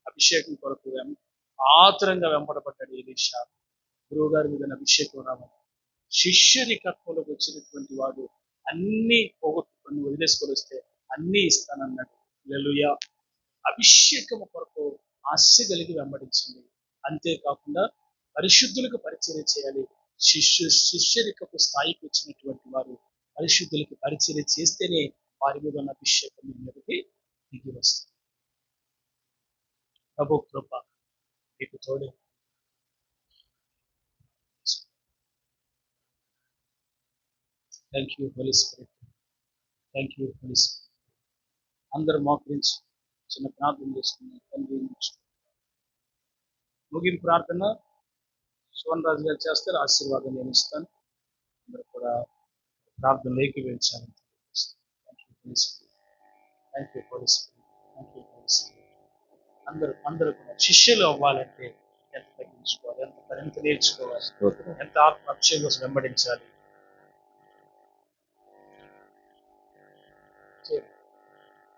అభిషేకం కొరకు ఆతురంగా వెంబడబడ్డాడు ఎలీషా. గురువు గారి మీద అభిషేకం రావాలి. శిష్యరికత్వంలోకి వచ్చినటువంటి వాడు అన్ని పోగొట్టుకొని వదిలేసుకొని వస్తే అన్నీ ఇస్తానన్నాడు. హల్లెలూయా. అభిషేకము కొరకు ఆశ కలిగి వెంబడించండి. అంతేకాకుండా పరిశుద్ధులకు పరిచర్య చేయాలి. శిష్యరికపు స్థాయికి వచ్చినటువంటి వారు పరిశుద్ధులకు పరిచర్య చేస్తేనే వారి మీద ఉన్న అభిషేకం మీదకి దిగి వస్తుంది. ప్రభు కృప మీకు తోడే. Thank you Holy Spirit. Thank you Holy Spirit. అందరూ మోకరించి చిన్న ప్రార్థన చేసుకున్నాం. తండ్రి ముగింపు ప్రార్థన సువన్ రాజు గారు చేస్తారు. ఆశీర్వాదం నేను ఇస్తాను. అందరూ కూడా ప్రార్థన ఏకీభవించాలి. Thank you Holy Spirit. Thank you Holy Spirit. అందరూ కూడా శిష్యులు అవ్వాలంటే ఎంత తగ్గించుకోవాలి, ఎంత నేర్చుకోవాలి, ఎంత ఆత్మ అభిషేకం కోసం వెంబడించాలి.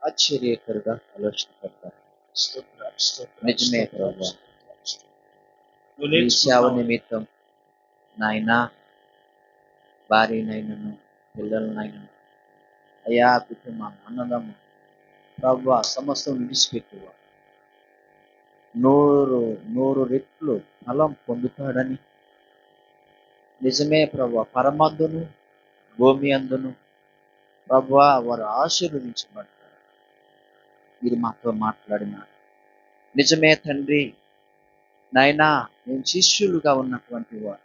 ఆశ్చర్యకరుగా ఆలోచనకర్త నిజమే ప్రభు. ఈ సేవ నిమిత్తం నాయన భార్యనైనను పిల్లలనైనా అయా కుటుంబం అన్నదమ్ము ప్రభు సమస్తం విడిచిపెట్టువా 100 రెట్లు ఫలం పొందుతాడని నిజమే ప్రభు. పరమందును భూమి అందును ప్రభు వారు ఆశీర్వదించబడతారు. మీరు మాతో మాట్లాడిన నిజమే తండ్రి. నాయనా మేము శిష్యులుగా ఉన్నటువంటి వారు